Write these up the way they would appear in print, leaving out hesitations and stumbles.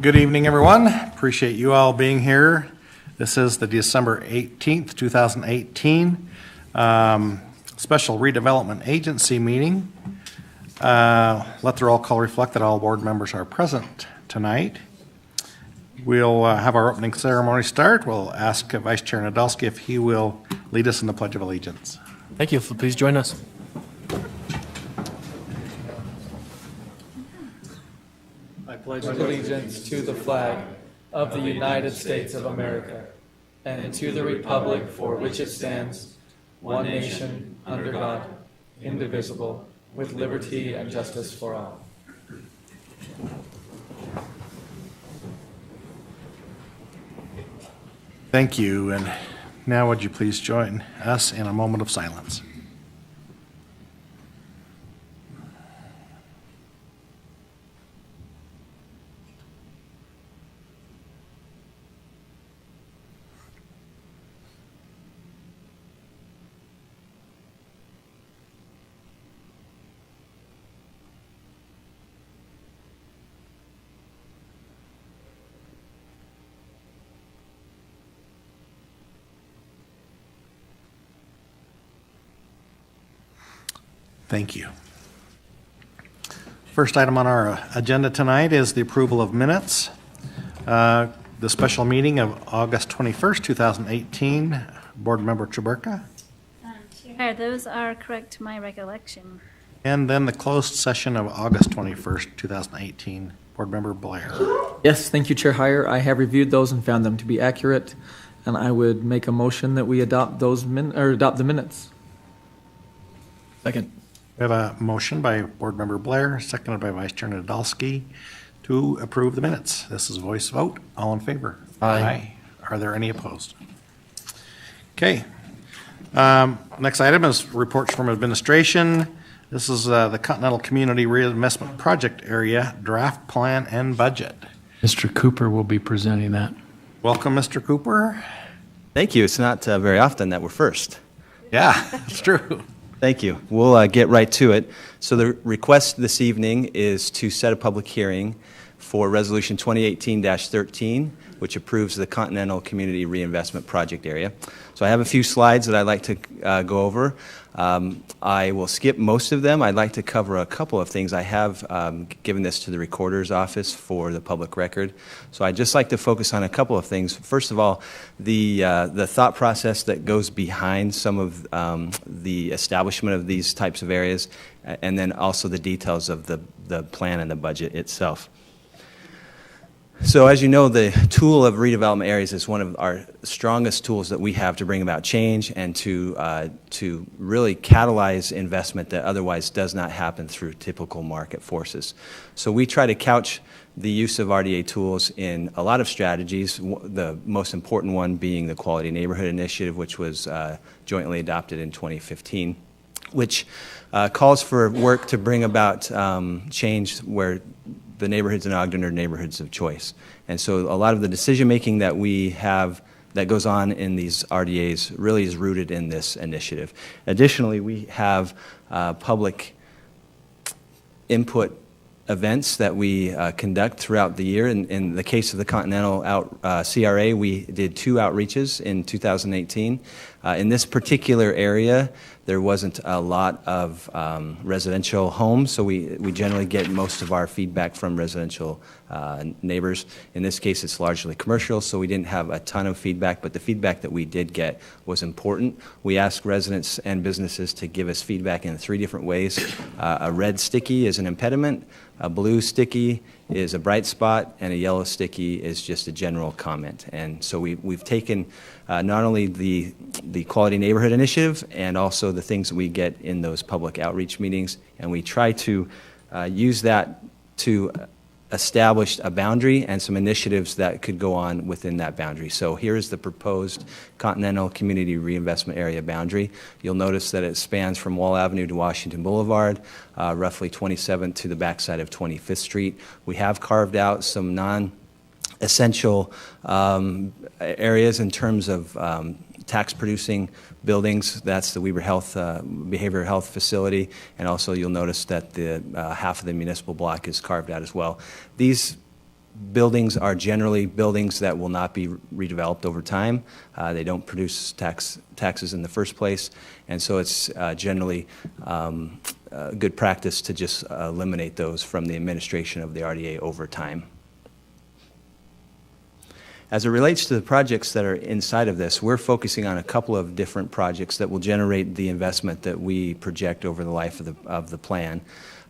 Good evening, everyone. Appreciate you all being here. This is the December 18th, 2018 Special Redevelopment Agency meeting. Let the roll call reflect that all board members are present tonight. We'll have our opening ceremony start. We'll ask Vice Chair Nadolski if he will lead us in the Pledge of Allegiance. Thank you. Please join us. I pledge allegiance to the flag of the United States of America and to the republic for which it stands, one nation, under God, indivisible, with liberty and justice for all. Thank you. And now would you please join us in a moment of silence? Thank you. First item on our agenda tonight is the approval of minutes. The special meeting of August 21st, 2018. Board Member Chaburka. Chair, those are correct to my recollection. And then the closed session of August 21st, 2018. Board Member Blair. Yes, thank you, Chair Heyer. I have reviewed those and found them to be accurate, and I would make a motion that we adopt those adopt the minutes. Second. We have a motion by Board Member Blair, seconded by Vice Chair Nadolski, to approve the minutes. This is a voice vote. All in favor? Aye. Are there any opposed? Okay. Next item is reports from administration. This is the Continental Community Reinvestment Project Area Draft Plan and Budget. Mr. Cooper will be presenting that. Welcome, Mr. Cooper. Thank you. It's not very often that we're first. Yeah, it's true. Thank you. We'll get right to it. So the request this evening is to set a public hearing for Resolution 2018-13, which approves the Continental Community Reinvestment Project Area. So I have a few slides that I'd like to go over. I will skip most of them. I'd like to cover a couple of things. I have given this to the Recorder's Office for the public record. So I'd just like to focus on a couple of things. First of all, the thought process that goes behind some of the establishment of these types of areas, and then also the details of the plan and the budget itself. So as you know, the tool of redevelopment areas is one of our strongest tools that we have to bring about change and to really catalyze investment that otherwise does not happen through typical market forces. So we try to couch the use of RDA tools in a lot of strategies, the most important one being the Quality Neighborhood Initiative, which was jointly adopted in 2015, which calls for work to bring about change where the neighborhoods in Ogden are neighborhoods of choice. And so a lot of the decision-making that we have that goes on in these RDAs really is rooted in this initiative. Additionally, we have public input events that we conduct throughout the year. In the case of the Continental CRA, we did 2 outreaches in 2018. In this particular area, there wasn't a lot of residential homes, so we generally get most of our feedback from residential neighbors. In this case, it's largely commercial, so we didn't have a ton of feedback, but the feedback that we did get was important. We asked residents and businesses to give us feedback in 3 different ways. A red sticky is an impediment, a blue sticky is a bright spot, and a yellow sticky is just a general comment. And so we've taken not only the Quality Neighborhood Initiative and also the things that we get in those public outreach meetings, and we try to use that to establish a boundary and some initiatives that could go on within that boundary. So here's the proposed Continental Community Reinvestment Area boundary. You'll notice that it spans from Wall Avenue to Washington Boulevard, roughly 27th to the backside of 25th Street. We have carved out some non-essential areas in terms of tax-producing buildings. That's the Weber Health Behavioral Health Facility, and also you'll notice that the half of the municipal block is carved out as well. These buildings are generally buildings that will not be redeveloped over time. They don't produce taxes in the first place, and so it's generally good practice to just eliminate those from the administration of the RDA over time. As it relates to the projects that are inside of this, we're focusing on a couple of different projects that will generate the investment that we project over the life of the plan.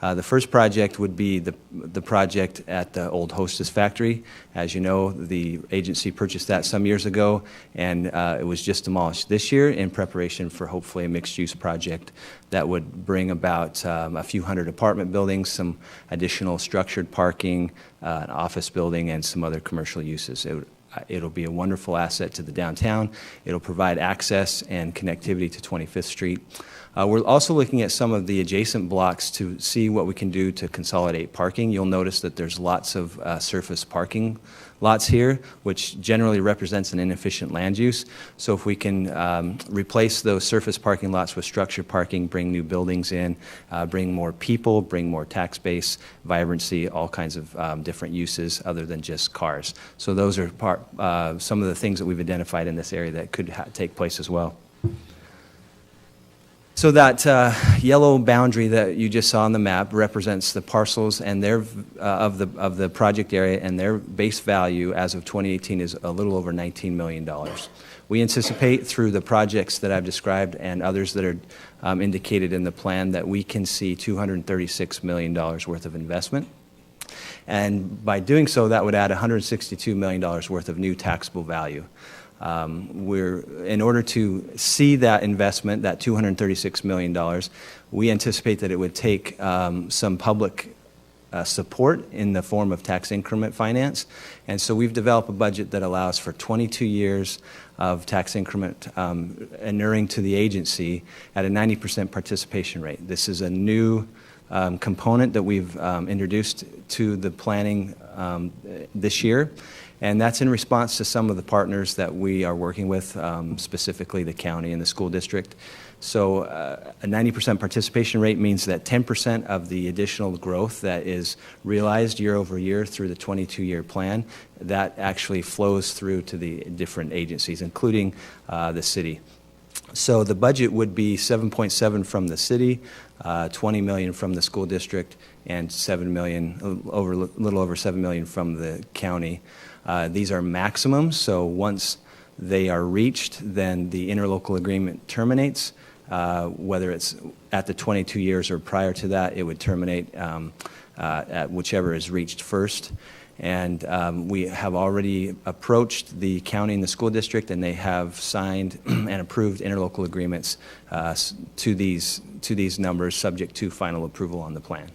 The first project would be the project at the old Hostess factory. As you know, the agency purchased that some years ago, and it was just demolished this year in preparation for hopefully a mixed-use project that would bring about a few hundred apartment buildings, some additional structured parking, an office building, and some other commercial uses. It'll be a wonderful asset to the downtown. It'll provide access and connectivity to 25th Street. We're also looking at some of the adjacent blocks to see what we can do to consolidate parking. You'll notice that there's lots of surface parking lots here, which generally represents an inefficient land use. So if we can replace those surface parking lots with structured parking, bring new buildings in, bring more people, bring more tax base, vibrancy, all kinds of different uses other than just cars. So those are some of the things that we've identified in this area that could take place as well. So that yellow boundary that you just saw on the map represents the parcels and their of the project area, and their base value as of 2018 is a little over $19 million. We anticipate through the projects that I've described and others that are indicated in the plan that we can see $236 million worth of investment. And by doing so, that would add $162 million worth of new taxable value. In order to see that investment, that $236 million, we anticipate that it would take some public support in the form of tax increment finance. And so we've developed a budget that allows for 22 years of tax increment inuring to the agency at a 90% participation rate. This is a new component that we've introduced to the planning this year. And that's in response to some of the partners that we are working with, specifically the county and the school district. So a 90% participation rate means that 10% of the additional growth that is realized year over year through the 22-year plan, that actually flows through to the different agencies, including the city. So the budget would be 7.7 from the city, 20 million from the school district, and 7 million, a little over 7 million from the county. These are maximums, so once they are reached, then the interlocal agreement terminates. Whether it's at the 22 years or prior to that, it would terminate at whichever is reached first. And we have already approached the county and the school district, and they have signed and approved interlocal agreements to these numbers, subject to final approval on the plan.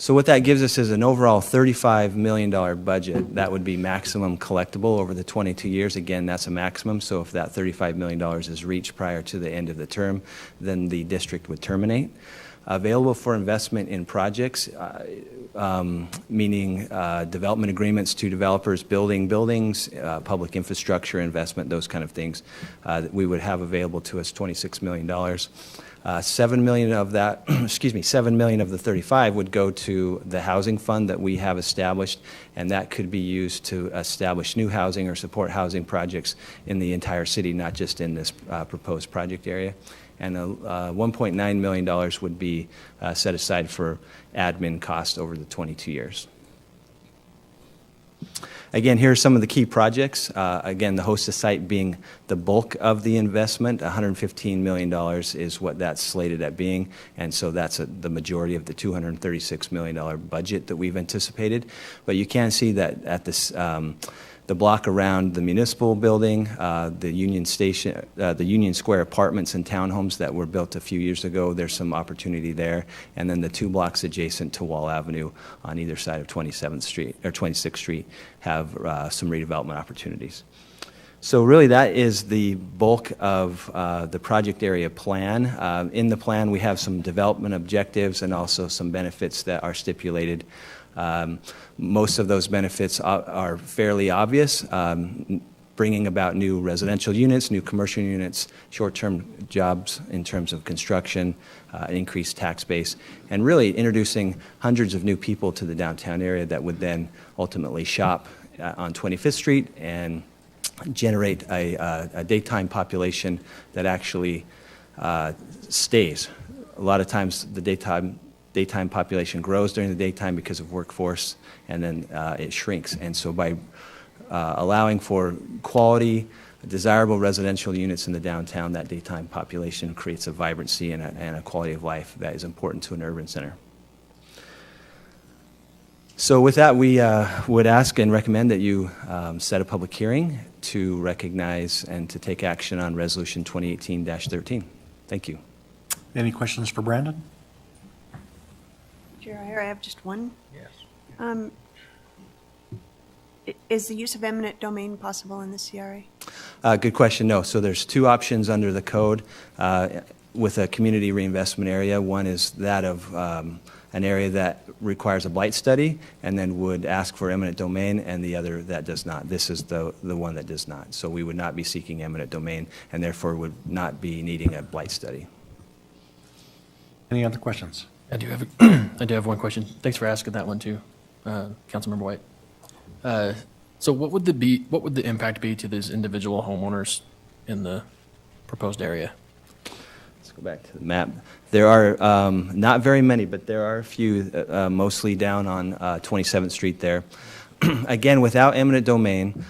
So what that gives us is an overall $35 million budget. That would be maximum collectible over the 22 years. Again, that's a maximum, so if that $35 million is reached prior to the end of the term, then the district would terminate. Available for investment in projects, meaning development agreements to developers building buildings, public infrastructure investment, those kind of things that we would have available to us, $26 million. 7 million of that, 7 million of the 35 would go to the housing fund that we have established, and that could be used to establish new housing or support housing projects in the entire city, not just in this proposed project area. And $1.9 million would be set aside for admin costs over the 22 years. Again, here are some of the key projects. Again, the Hostess site being the bulk of the investment. $115 million is what that's slated at being, and so that's the majority of the $236 million budget that we've anticipated. But you can see that at this, the block around the municipal building, the Union Station, the Union Square apartments and townhomes that were built a few years ago, there's some opportunity there. And then the 2 blocks adjacent to Wall Avenue on either side of 27th Street or 26th Street have some redevelopment opportunities. So really that is the bulk of the project area plan. In the plan we have some development objectives and also some benefits that are stipulated. Most of those benefits are fairly obvious. bringing about new residential units, new commercial units, short-term jobs in terms of construction, an increased tax base, and really introducing hundreds of new people to the downtown area that would then ultimately shop on 25th Street and generate a daytime population that actually stays. A lot of times the daytime population grows during the daytime because of workforce, and then it shrinks. And so by allowing for quality, desirable residential units in the downtown, that daytime population creates a vibrancy and a quality of life that is important to an urban center. So with that, we would ask and recommend that you set a public hearing to recognize and to take action on Resolution 2018-13. Thank you. Any questions for Brandon? Chair Heyer, I have just one. Yes. Is the use of eminent domain possible in the CRA? Good question. No. So there's two options under the code with a community reinvestment area. One is that of an area that requires a blight study and then would ask for eminent domain, and the other that does not. This is the one that does not. So we would not be seeking eminent domain and therefore would not be needing a blight study. Any other questions? I do have one question. Thanks for asking that one too, Councilmember White. So what would the impact be to these individual homeowners in the proposed area? Let's go back to the map. There are not very many, but there are a few, mostly down on 27th Street there. Again, without eminent domain,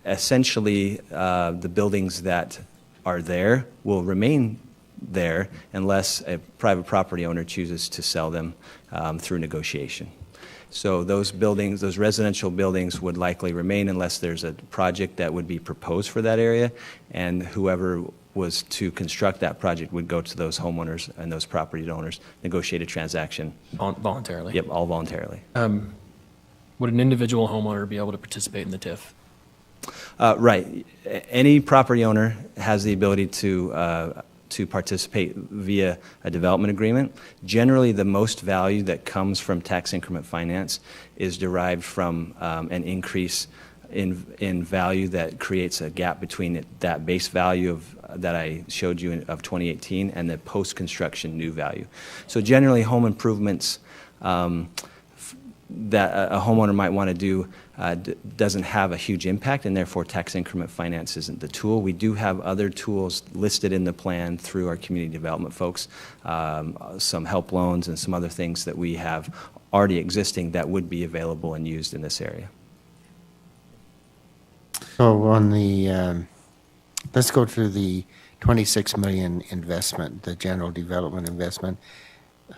essentially the buildings that are there will remain there unless a private property owner chooses to sell them through negotiation. So those buildings, those residential buildings would likely remain unless there's a project that would be proposed for that area, and whoever was to construct that project would go to those homeowners and those property owners, negotiate a transaction. Voluntarily? Yep, all voluntarily. Would an individual homeowner be able to participate in the TIF? Right. Any property owner has the ability to participate via a development agreement. Generally, the most value that comes from tax increment finance is derived from an increase in value that creates a gap between that base value that I showed you of 2018 and the post-construction new value. So generally, home improvements that a homeowner might want to do doesn't have a huge impact, and therefore tax increment finance isn't the tool. We do have other tools listed in the plan through our community development folks, some help loans and some other things that we have already existing that would be available and used in this area. So on the, let's go to the 26 million investment, the general development investment.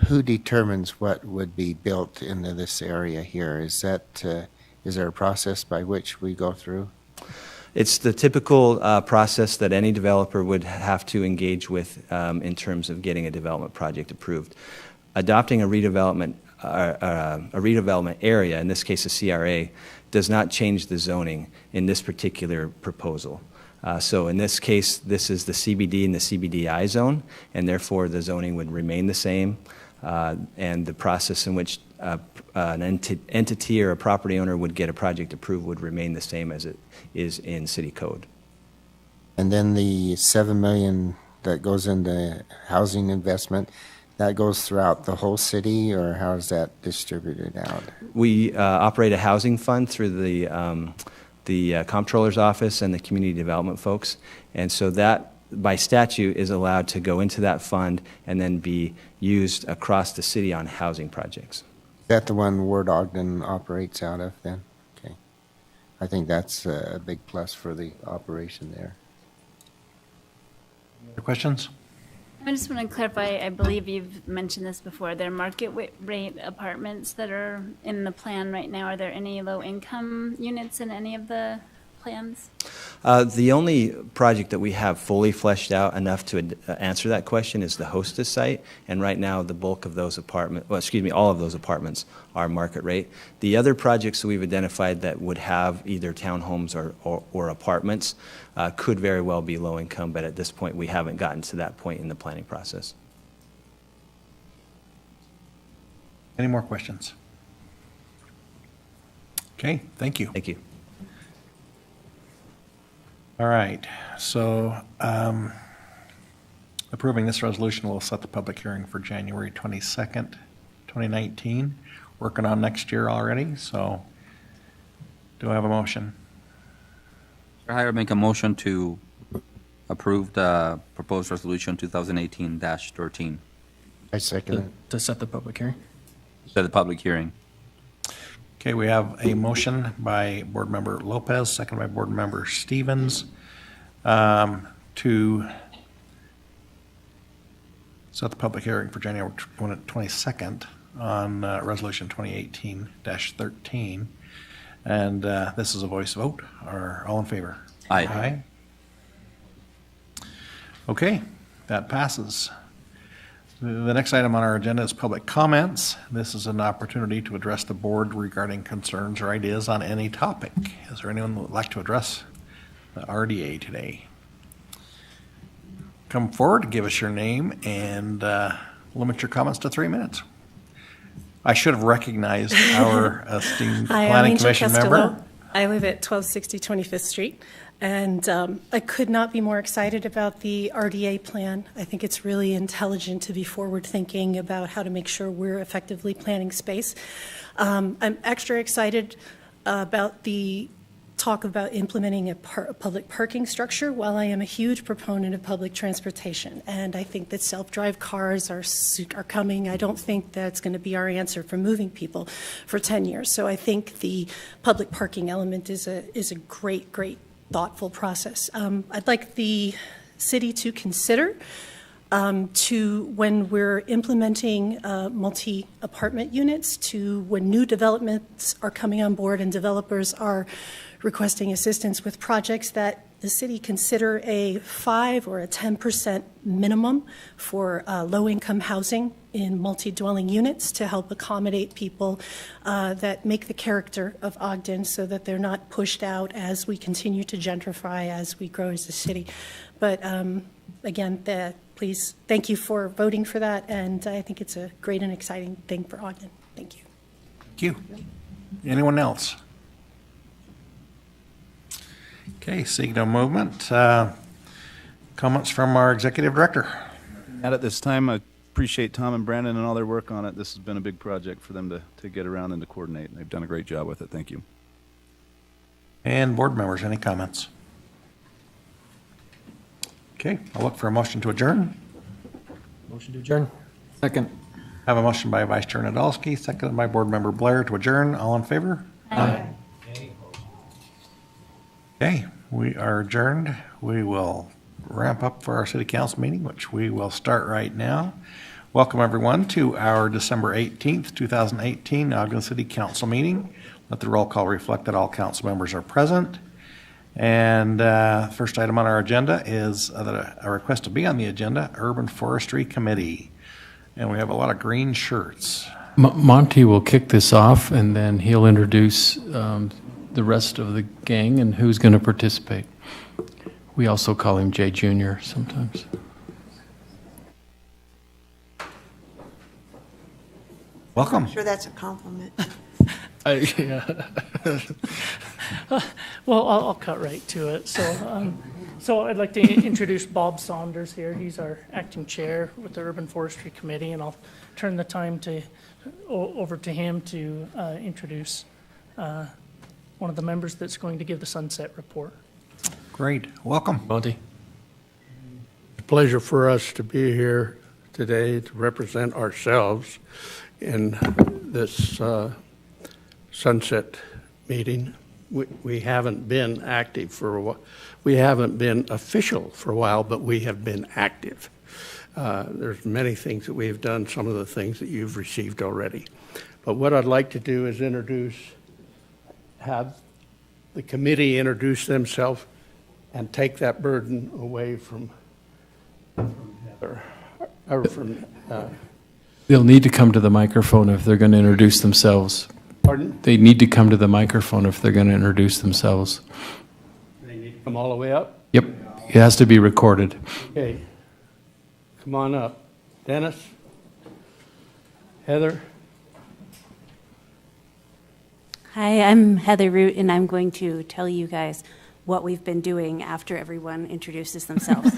Who determines what would be built into this area here? Is there a process by which we go through? It's the typical process that any developer would have to engage with in terms of getting a development project approved. Adopting a redevelopment area, in this case a CRA, does not change the zoning in this particular proposal. So in this case, this is the CBD and the CBDI zone, and therefore the zoning would remain the same, and the process in which an entity or a property owner would get a project approved would remain the same as it is in city code. And then the 7 million that goes into housing investment, that goes throughout the whole city, or how is that distributed out? We operate a housing fund through the comptroller's office and the community development folks, and so that by statute is allowed to go into that fund and then be used across the city on housing projects. Is that the one Ward Ogden operates out of then? Okay. I think that's a big plus for the operation there. Other questions? I just want to clarify, I believe you've mentioned this before, there are market rate apartments that are in the plan right now. Are there any low-income units in any of the plans? The only project that we have fully fleshed out enough to answer that question is the Hostess site, and right now the bulk of those apartments, all of those apartments are market rate. The other projects that we've identified that would have either townhomes or apartments could very well be low income, but at this point we haven't gotten to that point in the planning process. Any more questions? Okay, thank you. Thank you. All right, so approving this resolution will set the public hearing for January 22nd, 2019. Working on next year already, so do I have a motion? I make a motion to approve the proposed resolution 2018-13. I second it. To set the public hearing? Set the public hearing. Okay, we have a motion by Board Member Lopez, second by Board Member Stevens, to set the public hearing for January 22nd on Resolution 2018-13. And this is a voice vote. Are all in favor? Aye. Aye. Okay, that passes. The next item on our agenda is public comments. This is an opportunity to address the board regarding concerns or ideas on any topic. Is there anyone who would like to address the RDA today? Come forward, give us your name, and limit your comments to 3 minutes. I should have recognized our esteemed Hi, I'm Planning Angel Commission Castillo. member. I live at 1260 25th Street, and I could not be more excited about the RDA plan. I think it's really intelligent to be forward-thinking about how to make sure we're effectively planning space. I'm extra excited about the talk about implementing a public parking structure, while I am a huge proponent of public transportation. And I think that self-drive cars are coming. I don't think that's going to be our answer for moving people for 10 years. So I think the public parking element is a great, thoughtful process. I'd like the city to consider when we're implementing multi-apartment units, to when new developments are coming on board and developers are requesting assistance with projects, that the city consider a 5 or a 10% minimum for low-income housing in multi-dwelling units to help accommodate people that make the character of Ogden, so that they're not pushed out as we continue to gentrify, as we grow as a city. But again, please, thank you for voting for that, and I think it's a great and exciting thing for Ogden. Thank you. Thank you. Anyone else? Okay, seeing no movement. Comments from our executive director. At this time, I appreciate Tom and Brandon and all their work on it. This has been a big project for them to get around and to coordinate, and they've done a great job with it. Thank you. And board members, any comments? Okay, I'll look for a motion to adjourn. Motion to adjourn? Second. I have a motion by Vice Chair Nadolski, seconded by Board Member Blair to adjourn. All in favor? Aye. Okay, we are adjourned. We will ramp up for our city council meeting, which we will start right now. Welcome everyone to our December 18th, 2018 Ogden City Council meeting. Let the roll call reflect that all council members are present. And first item on our agenda is a request to be on the agenda, Urban Forestry Committee. And we have a lot of green shirts. Monty will kick this off, and then he'll introduce the rest of the gang and who's going to participate. We also call him Jay Jr. sometimes. Welcome. I'm sure that's a compliment. Yeah. Well, I'll cut right to it. So I'd like to introduce Bob Saunders here. He's our acting chair with the Urban Forestry Committee, and I'll turn the time over to him to introduce one of the members that's going to give the sunset report. Great. Welcome. Monty. A pleasure for us to be here today to represent ourselves in this sunset meeting. We haven't been active for a while. We haven't been official for a while, but we have been active. There's many things that we have done, some of the things that you've received already. But what I'd like to do is have the committee introduce themselves and take that burden away from Heather, or from They'll need to come to the microphone if they're going to introduce themselves. Pardon? They need to come to the microphone if they're going to introduce themselves. They need to come all the way up? Yep. It has to be recorded. Okay. Come on up. Dennis? Heather? Hi, I'm Heather Root, and I'm going to tell you guys what we've been doing after everyone introduces themselves.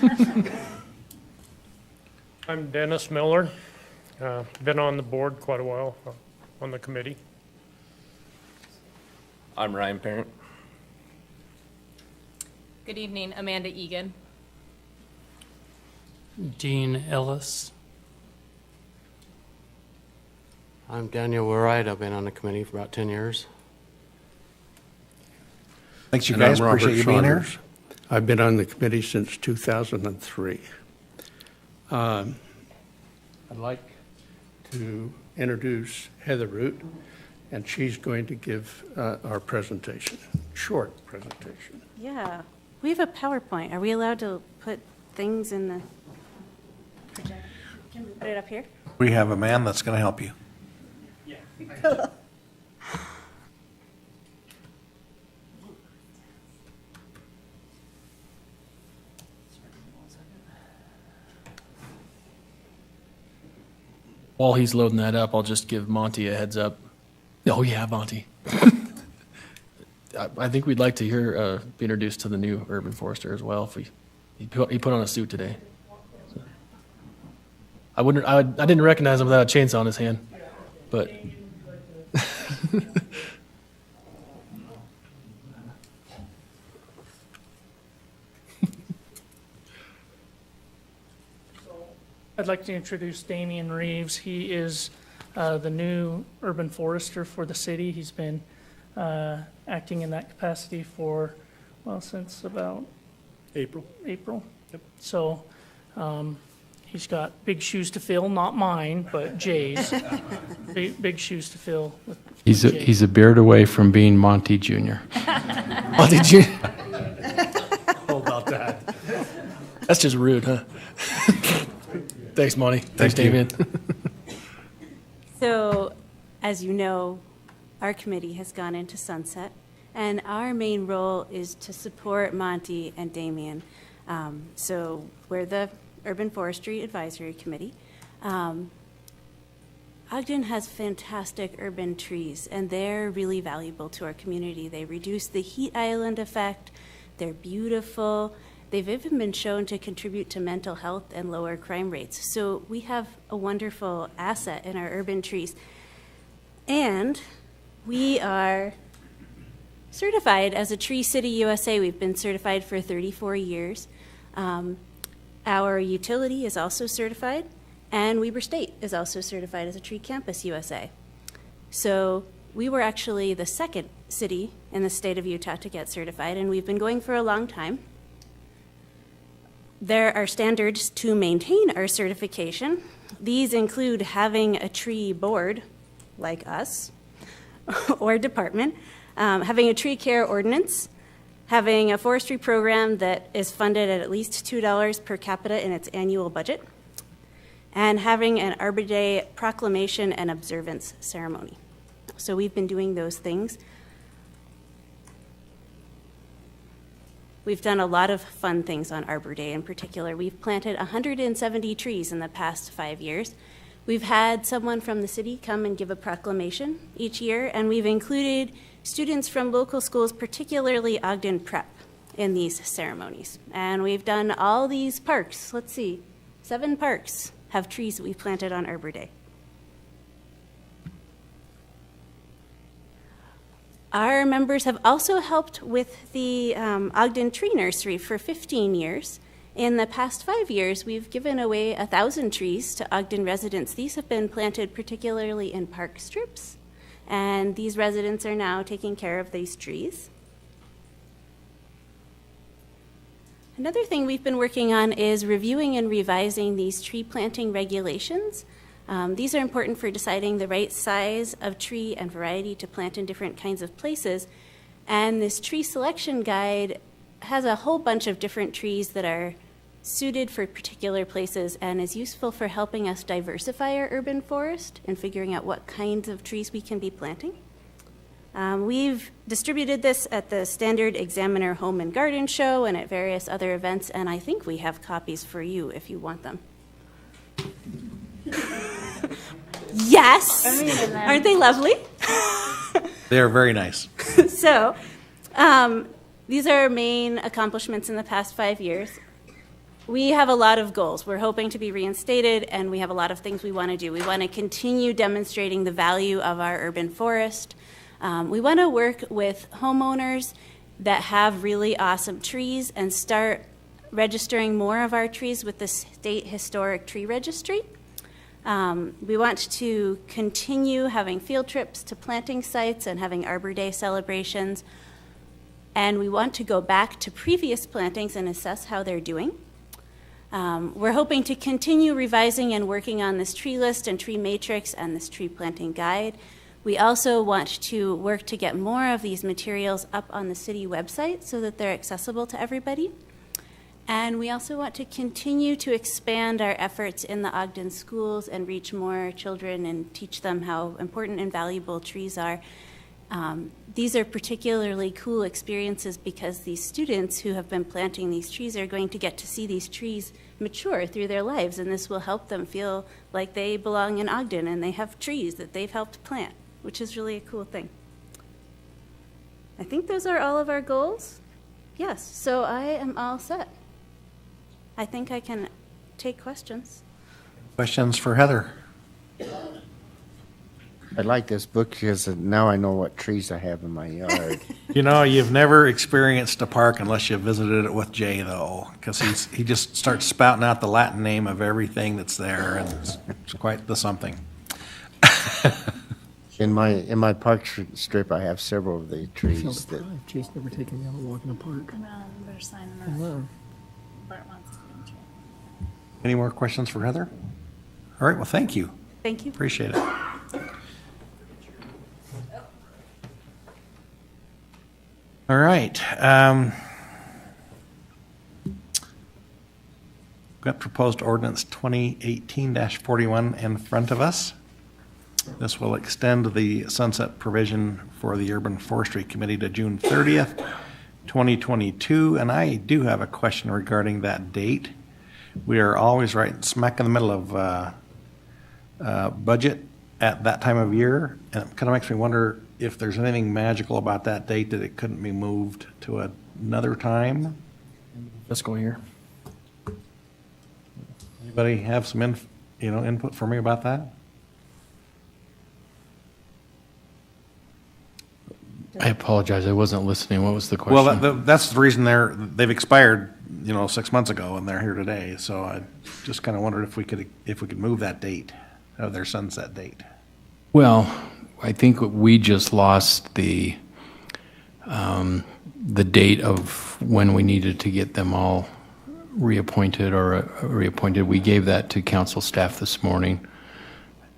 I'm Dennis Miller. Been on the board quite a while, on the committee. I'm Ryan Parent. Good evening, Amanda Egan. Dean Ellis. I'm Daniel Wright. I've been on the committee for about 10 years. Thanks, you And guys. I'm Robert Appreciate you being here. Saunders. I've been on the committee since 2003. I'd like to introduce Heather Root, and she's going to give our presentation, short presentation. Yeah, we have a PowerPoint. Are we allowed to put things in the projector? Can we put it up here? We have a man that's going to help you. While he's loading that up, I'll just give Monty a heads up. Oh, yeah, Monty. I think we'd like to hear, be introduced to the new urban forester as well. If he put on a suit today. So, I didn't recognize him without a chainsaw in his hand, but. I'd like to introduce Damian Reeves. He is the new urban forester for the city. He's been acting in that capacity for, well, since about April. Yep. So he's got big shoes to fill, not mine, but Jay's. big shoes to fill. He's a beard away from being Monty Jr. Monty Jr. How about that? That's just rude, huh? Thanks, Monty. Thanks, Thank you. Damien. So, as you know, our committee has gone into sunset, and our main role is to support Monty and Damien. So we're the Urban Forestry Advisory Committee. Ogden has fantastic urban trees, and they're really valuable to our community. They reduce the heat island effect. They're beautiful. They've even been shown to contribute to mental health and lower crime rates. So we have a wonderful asset in our urban trees. And we are certified as a Tree City USA. We've been certified for 34 years. Our utility is also certified, and Weber State is also certified as a Tree Campus USA. So we were actually the second city in the state of Utah to get certified, and we've been going for a long time. There are standards to maintain our certification. These include having a tree board, like us, or department, having a tree care ordinance, having a forestry program that is funded at least $2 per capita in its annual budget, and having an Arbor Day proclamation and observance ceremony. So we've been doing those things. We've done a lot of fun things on Arbor Day in particular. We've planted 170 trees in the past 5 years. We've had someone from the city come and give a proclamation each year, and we've included students from local schools, particularly Ogden Prep, in these ceremonies. And we've done all these parks. Let's see, 7 parks have trees that we've planted on Arbor Day. Our members have also helped with the Ogden Tree Nursery for 15 years. In the past 5 years, we've given away 1,000 trees to Ogden residents. These have been planted particularly in park strips, and these residents are now taking care of these trees. Another thing we've been working on is reviewing and revising these tree planting regulations. These are important for deciding the right size of tree and variety to plant in different kinds of places. And this tree selection guide has a whole bunch of different trees that are suited for particular places and is useful for helping us diversify our urban forest and figuring out what kinds of trees we can be planting. We've distributed this at the Standard Examiner Home and Garden Show and at various other events, and I think we have copies for you if you want them. Yes! Aren't they lovely? They are very nice. So, these are our main accomplishments in the past 5 years. We have a lot of goals. We're hoping to be reinstated, and we have a lot of things we want to do. We want to continue demonstrating the value of our urban forest. We want to work with homeowners that have really awesome trees and start registering more of our trees with the State Historic Tree Registry. We want to continue having field trips to planting sites and having Arbor Day celebrations. And we want to go back to previous plantings and assess how they're doing. We're hoping to continue revising and working on this tree list and tree matrix and this tree planting guide. We also want to work to get more of these materials up on the city website so that they're accessible to everybody. And we also want to continue to expand our efforts in the Ogden schools and reach more children and teach them how important and valuable trees are. These are particularly cool experiences because these students who have been planting these trees are going to get to see these trees mature through their lives, and this will help them feel like they belong in Ogden and they have trees that they've helped plant, which is really a cool thing. I think those are all of our goals. Yes, so I am all set. I think I can take questions. Questions for Heather? I like this book because now I know what trees I have in my yard. You know, you've never experienced a park unless you visited it with Jay, though, because he just starts spouting out the Latin name of everything that's there, and it's quite the something. In my park strip, I have several of the trees that. Chase never taken me out a walk in the park. Better sign them up. Bart wants to do it. Any more questions for Heather? All right, well, thank you. Thank you. Appreciate it. All right. Got proposed ordinance 2018-41 in front of us. This will extend the sunset provision for the Urban Forestry Committee to June 30th, 2022. And I do have a question regarding that date. We are always right smack in the middle of budget at that time of year. And it kind of makes me wonder if there's anything magical about that date that it couldn't be moved to another time. Fiscal year. Anybody have some input for me about that? I apologize, I wasn't listening. What was the question? Well, that's the reason they've expired, 6 months ago, and they're here today. So I just kind of wondered if we could move that date, their sunset date. Well, I think we just lost the date of when we needed to get them all reappointed. We gave that to council staff this morning.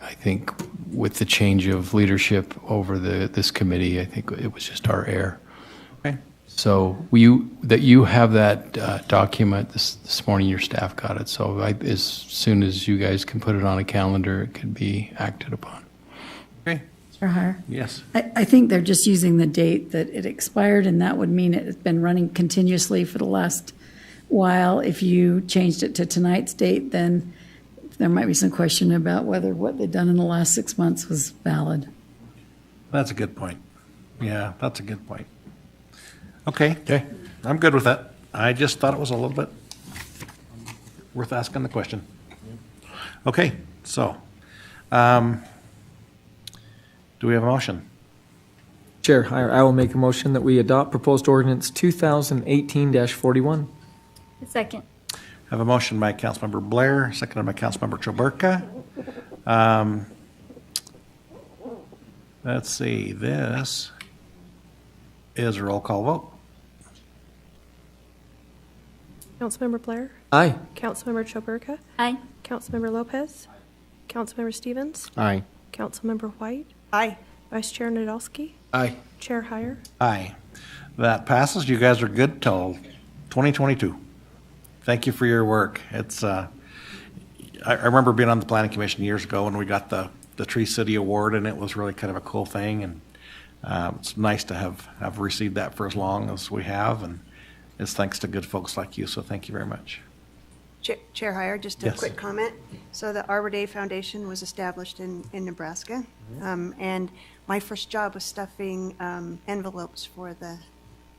I think with the change of leadership over this committee, I think it was just our error. Okay. So you have that document this morning, your staff got it. So as soon as you guys can put it on a calendar, it could be acted upon. Okay. Mr. Heyer? Yes. I think they're just using the date that it expired, and that would mean it's been running continuously for the last while. If you changed it to tonight's date, then there might be some question about whether what they've done in the last 6 months was valid. That's a good point. Yeah, that's a good point. Okay. I'm good with that. I just thought it was a little bit worth asking the question. Okay, so, do we have a motion? Chair Heyer, I will make a motion that we adopt proposed ordinance 2018-41. Second. I have a motion by Councilmember Blair, seconded by Councilmember Choberka. Let's see, this is a roll call vote. Councilmember Blair? Aye. Councilmember Choberka? Aye. Councilmember Lopez? Councilmember Stevens? Aye. Councilmember White? Aye. Vice Chair Nadolski? Aye. Chair Heyer? Aye. That passes. You guys are good till 2022. Thank you for your work. It's I remember being on the planning commission years ago when we got the Tree City Award, and it was really kind of a cool thing. And it's nice to have received that for as long as we have, and it's thanks to good folks like you. So thank you very much. Chair Heyer, just a Yes. quick comment. So the Arbor Day Foundation was established in Nebraska, and my first job was stuffing envelopes for the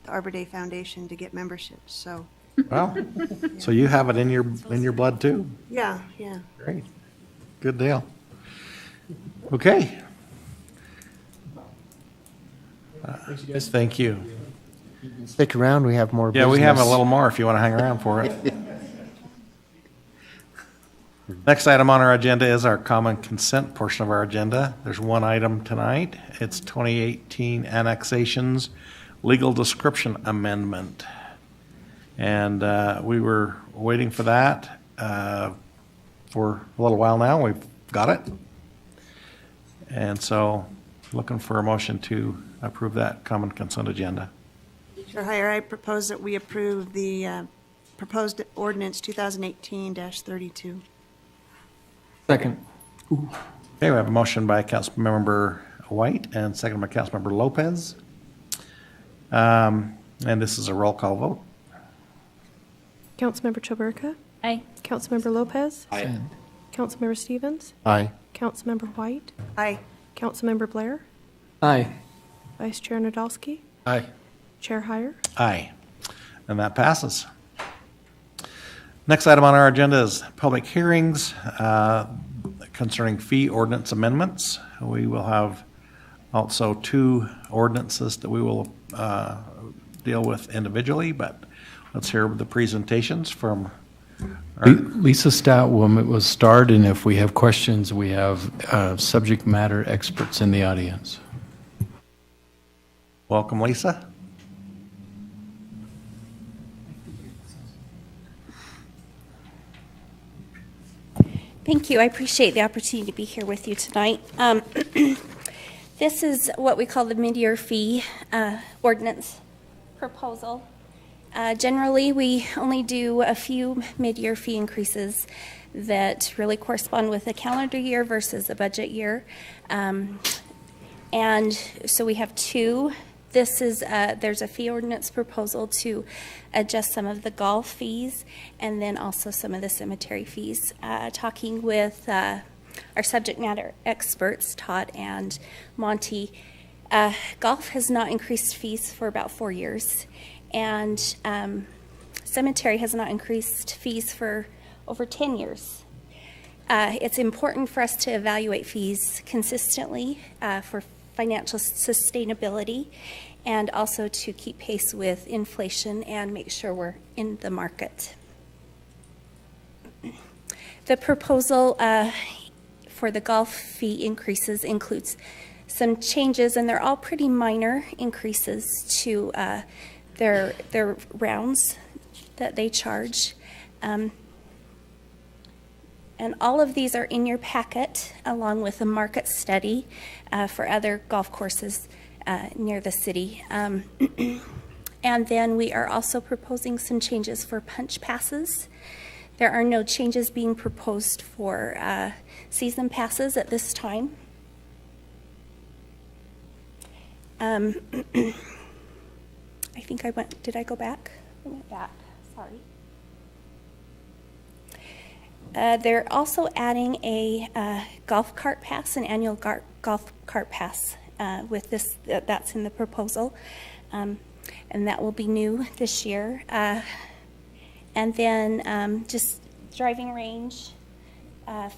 the Arbor Day Foundation to get memberships, so, Well, so you have it in your blood too? yeah, yeah. Great. Good deal. Okay. Thank you. Stick around, we have more business. Yeah, we have a little more if you want to hang around for it. Next item on our agenda is our common consent portion of our agenda. There's one item tonight. It's 2018 annexations, legal description amendment. And we were waiting for that for a little while now. We've got it. And so looking for a motion to approve that common consent agenda. Chair Heyer, I propose that we approve the proposed ordinance 2018-32. Second. Okay, we have a motion by Councilmember White and second by Councilmember Lopez. And this is a roll call vote. Councilmember Choburka? Aye. Councilmember Lopez? Aye. Councilmember Stevens? Aye. Councilmember White? Aye. Councilmember Blair? Aye. Vice Chair Nadolski? Aye. Chair Heyer? Aye. And that passes. Next item on our agenda is public hearings concerning fee ordinance amendments. We will have also two ordinances that we will deal with individually, but let's hear the presentations from our Lisa Stout will start, and if we have questions, we have subject matter experts in the audience. Welcome, Lisa. Thank you. I appreciate the opportunity to be here with you tonight. This is what we call the mid-year fee ordinance proposal. Generally, we only do a few mid-year fee increases that really correspond with a calendar year versus a budget year. And so we have two. This is, there's a fee ordinance proposal to adjust some of the golf fees and then also some of the cemetery fees. Talking with our subject matter experts, Todd and Monty, golf has not increased fees for about 4 years, and cemetery has not increased fees for over 10 years. It's important for us to evaluate fees consistently for financial sustainability, and also to keep pace with inflation and make sure we're in the market. The proposal for the golf fee increases includes some changes, and they're all pretty minor increases to their rounds that they charge. And all of these are in your packet, along with a market study for other golf courses near the city. And then we are also proposing some changes for punch passes. There are no changes being proposed for season passes at this time. I think did I go back? I went back, sorry. They're also adding a golf cart pass, an annual golf cart pass with this, that's in the proposal. And that will be new this year. And then just driving range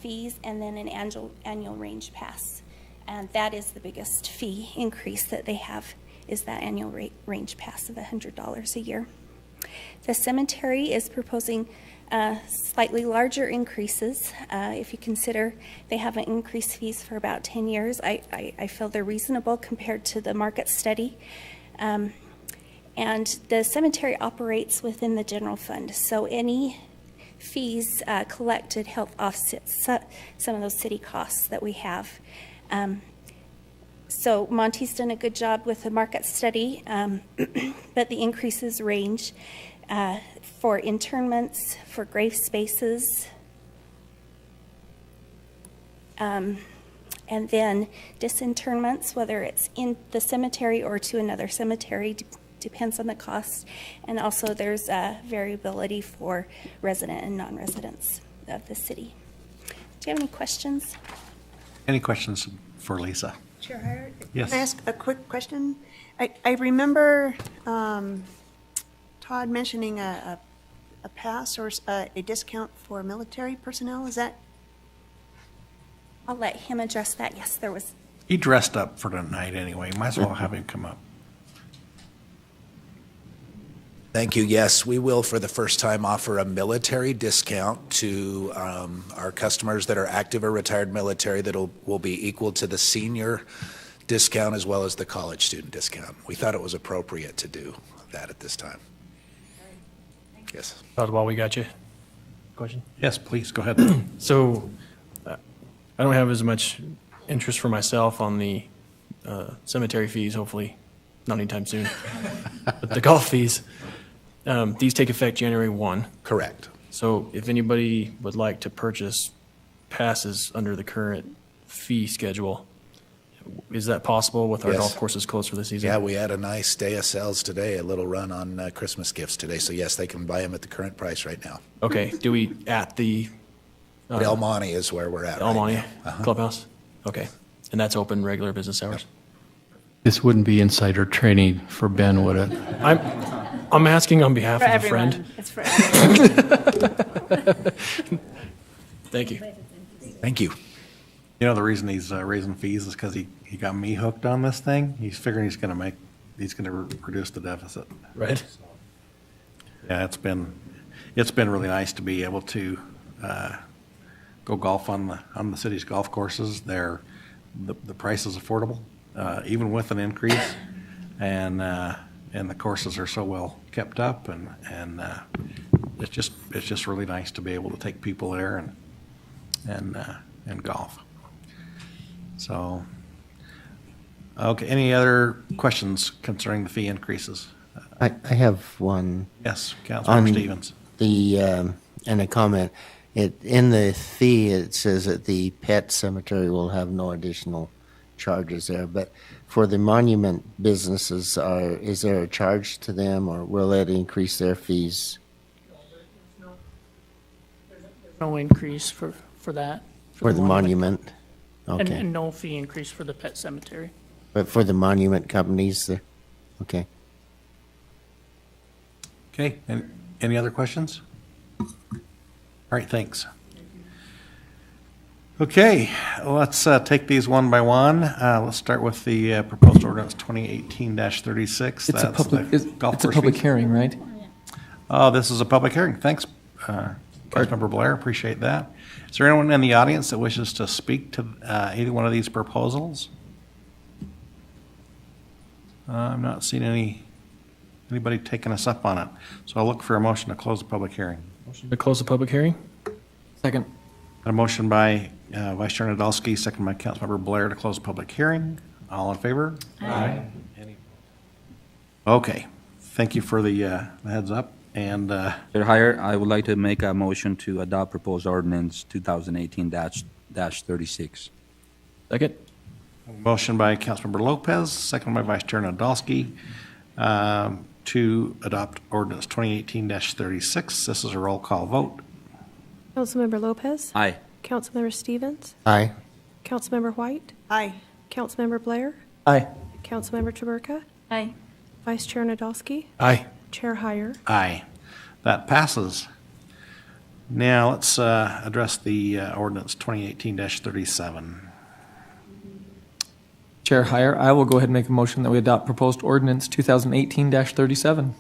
fees, and then an annual range pass. And that is the biggest fee increase that they have, is that annual range pass of $100 a year. The cemetery is proposing slightly larger increases. If you consider they haven't increased fees for about 10 years, I feel they're reasonable compared to the market study. And the cemetery operates within the general fund, so any fees collected help offset some of those city costs that we have. So Monty's done a good job with the market study, but the increases range for interments, for grave spaces, and then disinterments, whether it's in the cemetery or to another cemetery, depends on the cost. And also there's variability for resident and non-residents of the city. Do you have any questions? Any questions for Lisa? Chair Hire? Yes. Can I ask a quick question? I remember Todd mentioning a pass or a discount for military personnel. Is that? I'll let him address that. Yes, there was. He dressed up for tonight anyway. Might as well have him come up. Thank you. Yes, we will for the first time offer a military discount to our customers that are active or retired military that will be equal to the senior discount as well as the college student discount. We thought it was appropriate to do that at this time. Yes. Todd, while we got you, question? Yes, please, go ahead. So I don't have as much interest for myself on the cemetery fees, hopefully not anytime soon. But the golf fees, these take effect January 1. Correct. So if anybody would like to purchase passes under the current fee schedule, is that possible with our Yes. golf courses closed for the season? Yeah, we had a nice day of sales today, a little run on Christmas gifts today. So yes, they can buy them at the current price right now. Okay. Do we at the Del Monte is where we're at El Monte right now. Clubhouse? Okay. And that's open regular business hours? This wouldn't be insider trading for Ben, would it? I'm asking on behalf For of a everyone. friend. It's for everyone. Thank you. Thank you. You know, the reason he's raising fees is because he got me hooked on this thing. He's figuring he's going to reduce the deficit. Right. Yeah, it's been really nice to be able to go golf on the city's golf courses. The price is affordable, even with an increase, and the courses are so well kept up, and it's just really nice to be able to take people there and golf. So, okay, any other questions concerning the fee increases? I have one. Yes, Councilmember On Stevens. And a comment. In the fee, it says that the pet cemetery will have no additional charges there, but for the monument businesses, is there a charge to them, or will it increase their fees? No increase for that. For the monument? Okay. And no fee increase for the pet cemetery. But for the monument companies, okay. Okay, any other questions? All right, thanks. Okay, let's take these one by one. Let's start with the proposed ordinance 2018-36. It's a That's public, the it's golf it's a course public fees. hearing, right? Oh, this is a public hearing. Thanks, Councilmember Blair, appreciate that. Is there anyone in the audience that wishes to speak to either one of these proposals? I'm not seeing anybody taking us up on it. So I'll look for a motion to close the public hearing. Motion to close the public hearing? Second. A motion by Vice Chair Nadolski, second by Councilmember Blair to close the public hearing. All in favor? Aye. Okay, thank you for the heads up. And Chair Hire, I would like to make a motion to adopt proposed ordinance 2018-36. Second. motion by Councilmember Lopez, second by Vice Chair Nadolski, to adopt ordinance 2018-36. This is a roll call vote. Councilmember Lopez? Aye. Councilmember Stevens? Aye. Councilmember White? Aye. Councilmember Blair? Aye. Councilmember Chaburka? Aye. Vice Chair Nadolski? Aye. Chair Hire? Aye. That passes. Now, let's address the ordinance 2018-37. Chair Hire, I will go ahead and make a motion that we adopt proposed ordinance 2018-37.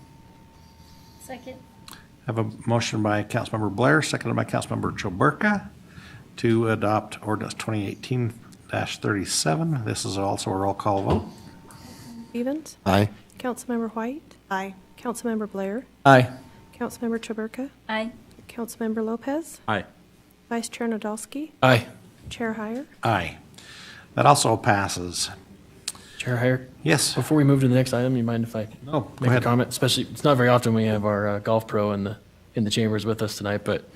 Second. Have a motion by Councilmember Blair, seconded by Councilmember Chaburka, to adopt ordinance 2018-37. This is also a roll call vote. Stevens? Aye. Councilmember White? Aye. Councilmember Blair? Aye. Councilmember Chaburka? Aye. Councilmember Lopez? Aye. Vice Chair Nadolski? Aye. Chair Hire? Aye. That also passes. Chair Hire? Yes. Before we move to the next item, you mind if I No, go make ahead. a comment? Especially, it's not very often we have our golf pro in the chambers with us tonight, but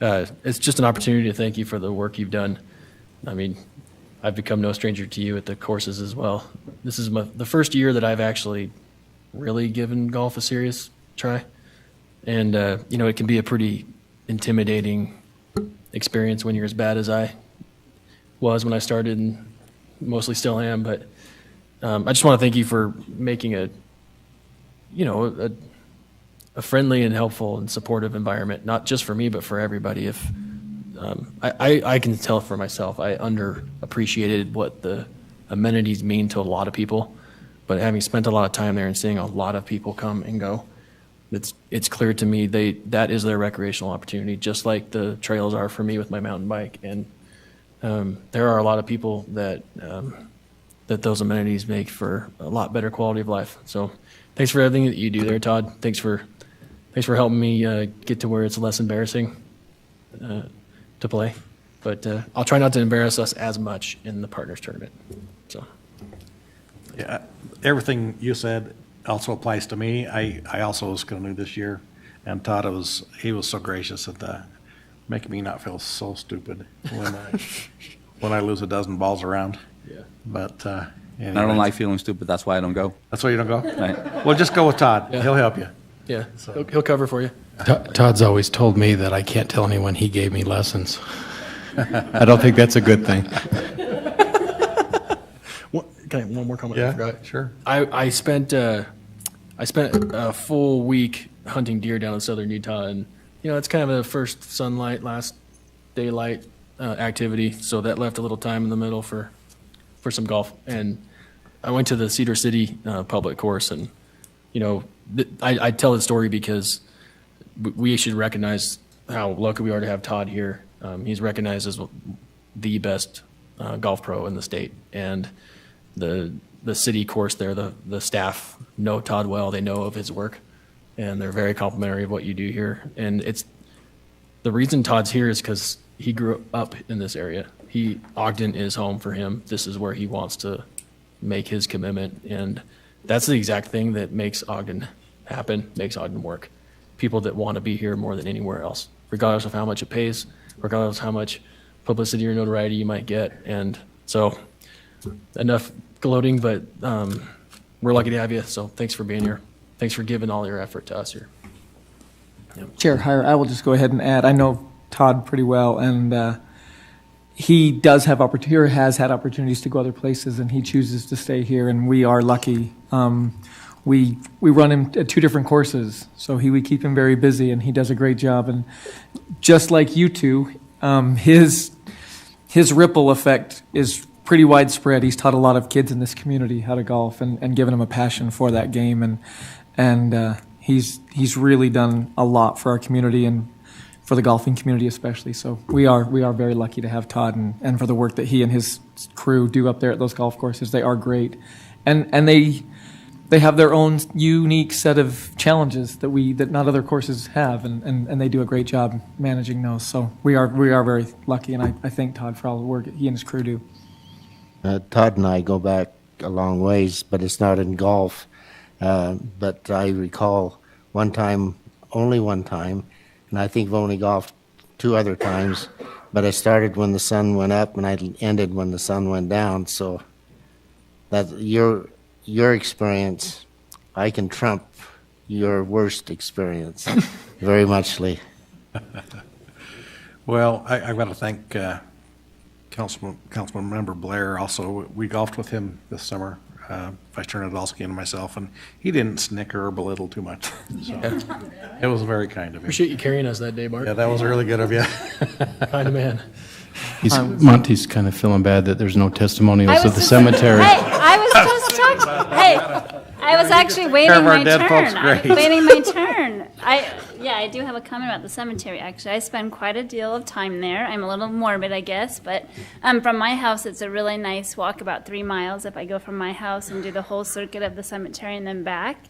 it's just an opportunity to thank you for the work you've done. I mean, I've become no stranger to you at the courses as well. This is the first year that I've actually really given golf a serious try. And, it can be a pretty intimidating experience when you're as bad as I was when I started in mostly still am, but I just want to thank you for making a friendly and helpful and supportive environment, not just for me, but for everybody. If I can tell for myself, I underappreciated what the amenities mean to a lot of people, but having spent a lot of time there and seeing a lot of people come and go, it's clear to me that is their recreational opportunity, just like the trails are for me with my mountain bike. And there are a lot of people that those amenities make for a lot better quality of life. So thanks for everything that you do there, Todd. Thanks for helping me get to where it's less embarrassing to play. But I'll try not to embarrass us as much in the partners tournament. So Yeah, everything you said also applies to me. I also was canoe this year, and Todd he was so gracious at making me not feel so stupid when I lose a dozen balls around. Yeah. But I don't like feeling stupid. That's why I don't go. That's why you don't go? Right. Well, just go with Todd. Yeah. He'll help you. Yeah, he'll cover for you. Todd's always told me that I can't tell anyone he gave me lessons. I don't think that's a good thing. Can I have one more comment? Yeah, I forgot. sure. I spent a full week hunting deer down in southern Utah, and it's kind of a first sunlight, last daylight activity. So that left a little time in the middle for some golf. And I went to the Cedar City public course, and I tell the story because we should recognize how lucky we are to have Todd here. He's recognized as the best golf pro in the state, and the city course there, the staff know Todd well. They know of his work, and they're very complimentary of what you do here. And it's the reason Todd's here is because he grew up in this area. Ogden is home for him. This is where he wants to make his commitment, and that's the exact thing that makes Ogden happen, makes Ogden work. People that want to be here more than anywhere else, regardless of how much it pays, regardless of how much publicity or notoriety you might get. And so enough gloating, but we're lucky to have you. So thanks for being here. Thanks for giving all your effort to us here. Yep. Chair Heyer, I will just go ahead and add, I know Todd pretty well, and he does have has had opportunities to go other places, and he chooses to stay here, and we are lucky. We run him at 2 different courses, so we keep him very busy, and he does a great job. And just like you two, his ripple effect is pretty widespread. He's taught a lot of kids in this community how to golf and given them a passion for that game, and he's really done a lot for our community and for the golfing community especially. So we are very lucky to have Todd and for the work that he and his crew do up there at those golf courses. They are great, and they have their own unique set of challenges that not other courses have, and they do a great job managing those. So we are very lucky, and I thank Todd for all the work he and his crew do. Todd and I go back a long ways, but it's not in golf. But I recall only one time, and I think I've only golfed 2 other times, but I started when the sun went up and I ended when the sun went down. So that your experience, I can trump your worst experience very muchly. Well, I've got to thank Councilman Member Blair also. We golfed with him this summer, Vice Chair Nadolski and myself, and he didn't snicker or belittle too much. So it was very kind of him. Appreciate you carrying us that day, Bart. Yeah, that was really good of you. Kind of man. Monty's kind of feeling bad that there's no testimonials at the cemetery. Hey, I was just talking. Hey, I was actually waiting my turn. I was waiting my turn. I do have a comment about the cemetery, actually. I spend quite a deal of time there. I'm a little morbid, I guess, but from my house, it's a really nice walk, about 3 miles if I go from my house and do the whole circuit of the cemetery and then back.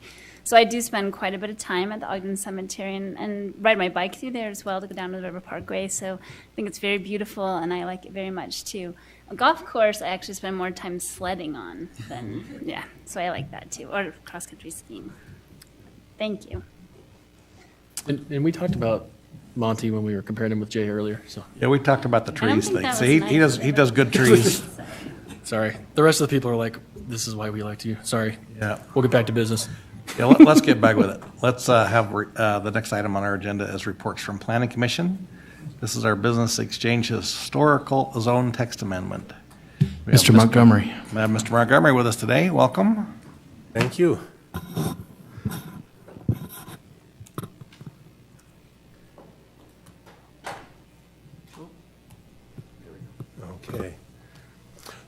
So I do spend quite a bit of time at the Ogden Cemetery and ride my bike through there as well to go down to the River Parkway. So I think it's very beautiful, and I like it very much, too. A golf course, I actually spend more time sledding on than, so I like that, too, or cross-country skiing. Thank you. And we talked about Monty when we were comparing him with Jay earlier. So yeah, we talked about the trees thing. So nice. he does good trees. Sorry, the rest of the people are like, this is why we liked you. Sorry. Yeah, we'll get back to business. Yeah, let's get back with it. Let's have the next item on our agenda is reports from Planning Commission. This is our Business Exchange Historical Zone Text Amendment. We have Mr. Montgomery. We have Mr. Montgomery with us today. Welcome. Thank you. Okay.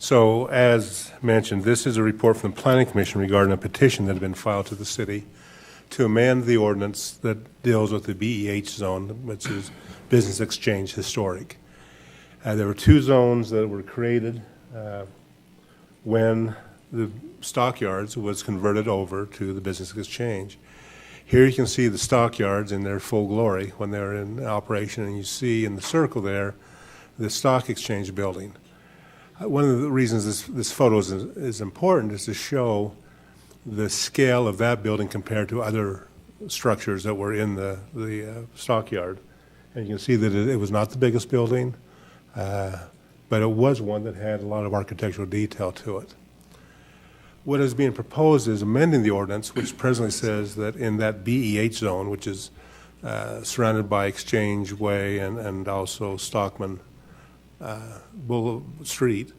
So as mentioned, this is a report from the Planning Commission regarding a petition that had been filed to the city to amend the ordinance that deals with the BEH zone, which is Business Exchange Historic. There were two zones that were created when the stockyards was converted over to the Business Exchange. Here you can see the stockyards in their full glory when they were in operation, and you see in the circle there the stock exchange building. One of the reasons this photo is important is to show the scale of that building compared to other structures that were in the stockyard. And you can see that it was not the biggest building, but it was one that had a lot of architectural detail to it. What is being proposed is amending the ordinance, which presently says that in that BEH zone, which is surrounded by Exchange Way and also Stockman Street,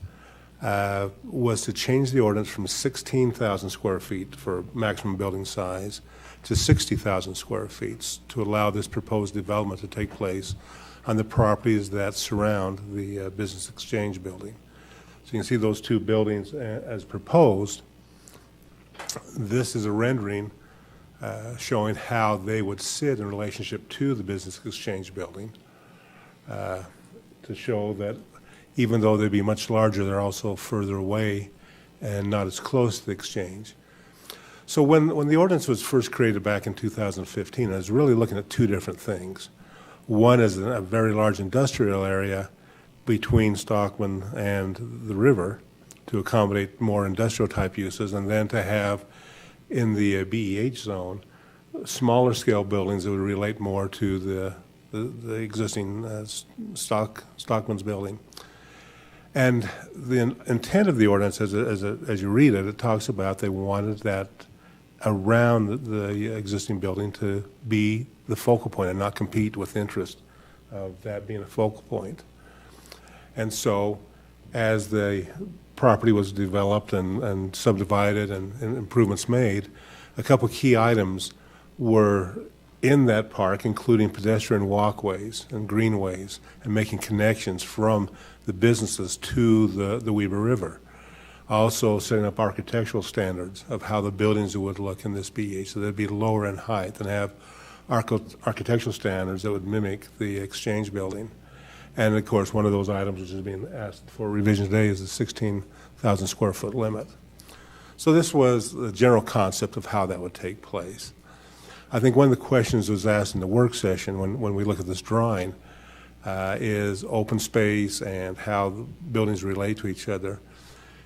was to change the ordinance from 16,000 square feet for maximum building size to 60,000 square feet to allow this proposed development to take place on the properties that surround the Business Exchange building. So you can see those two buildings as proposed. This is a rendering showing how they would sit in relationship to the Business Exchange building to show that even though they'd be much larger, they're also further away and not as close to the Exchange. So when the ordinance was first created back in 2015, I was really looking at two different things. One is a very large industrial area between Stockman and the river to accommodate more industrial type uses, and then to have in the BEH zone smaller scale buildings that would relate more to the existing Stockman's building. And the intent of the ordinance, as you read it, it talks about they wanted that around the existing building to be the focal point and not compete with interest of that being a focal point. And so as the property was developed and subdivided and improvements made, a couple key items were in that park, including pedestrian walkways and greenways and making connections from the businesses to the Weber River. Also setting up architectural standards of how the buildings would look in this BEH, so they'd be lower in height and have architectural standards that would mimic the Exchange building. And of course, one of those items which is being asked for revision today is the 16,000 square foot limit. So this was the general concept of how that would take place. I think one of the questions was asked in the work session when we look at this drawing is open space and how the buildings relate to each other.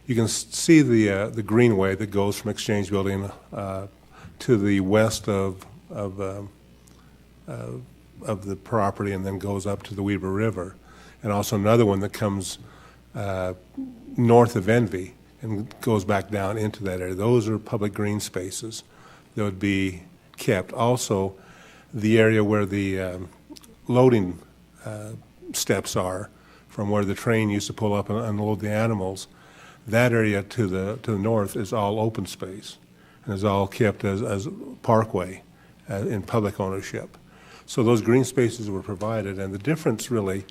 You can see the greenway that goes from Exchange Building to the west of the property and then goes up to the Weber River, and also another one that comes north of Envy and goes back down into that area. Those are public green spaces that would be kept. Also, the area where the loading steps are from where the train used to pull up and unload the animals, that area to the north is all open space and is all kept as parkway in public ownership. So those green spaces were provided, and the difference really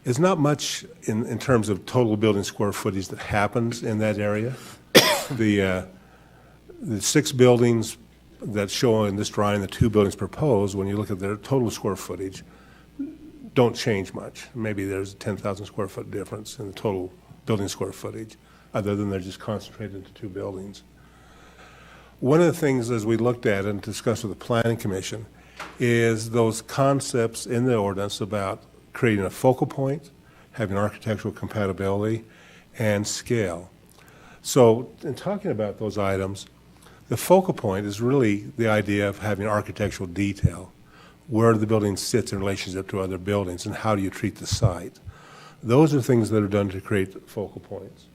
is not much in terms of total building square footage that happens in that area. The 6 buildings that show in this drawing, the 2 buildings proposed, when you look at their total square footage, don't change much. Maybe there's a 10,000 square foot difference in the total building square footage, other than they're just concentrated into 2 buildings. One of the things as we looked at and discussed with the Planning Commission is those concepts in the ordinance about creating a focal point, having architectural compatibility, and scale. So in talking about those items, the focal point is really the idea of having architectural detail, where the building sits in relationship to other buildings, and how do you treat the site. Those are things that are done to create focal points,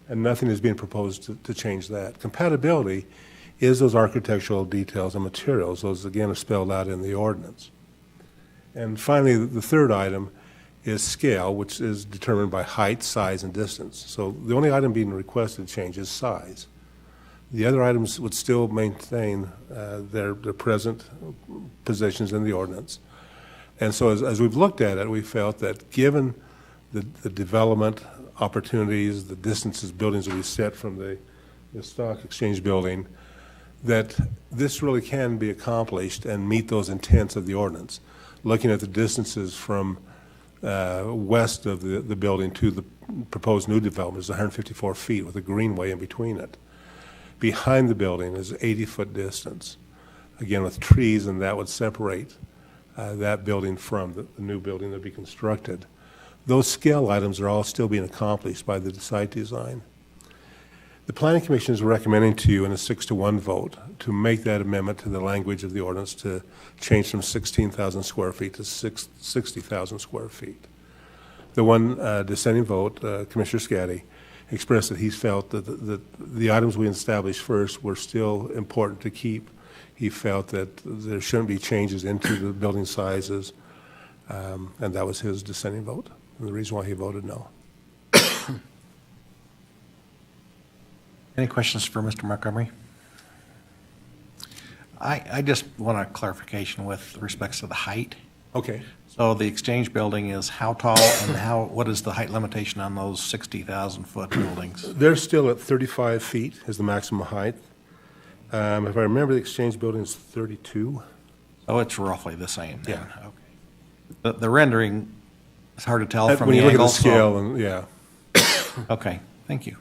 and nothing is being proposed to change that. Compatibility is those architectural details and materials. Those, again, are spelled out in the ordinance. And finally, the third item is scale, which is determined by height, size, and distance. So the only item being requested change is size. The other items would still maintain their present positions in the ordinance. And so as we've looked at it, we felt that given the development opportunities, the distances buildings that we set from the stock exchange building, that this really can be accomplished and meet those intents of the ordinance. Looking at the distances from west of the building to the proposed new development is 154 feet with a greenway in between it. Behind the building is 80-foot distance, again with trees, and that would separate that building from the new building that would be constructed. Those scale items are all still being accomplished by the site design. The Planning Commission is recommending to you in a 6-to-1 vote to make that amendment to the language of the ordinance to change from 16,000 square feet to 60,000 square feet. The one dissenting vote, Commissioner Scaddy, expressed that he felt that the items we established first were still important to keep. He felt that there shouldn't be changes into the building sizes, and that was his dissenting vote, and the reason why he voted no. Any questions for Mr. Montgomery? I just want a clarification with respects to the height. Okay. So the exchange building is how tall and what is the height limitation on those 60,000-foot buildings? They're still at 35 feet is the maximum height. If I remember, the exchange building is 32. Oh, it's roughly the same then. Yeah. Okay. The rendering, it's hard to tell from When the you look angle. at the scale, and yeah. Okay, thank you.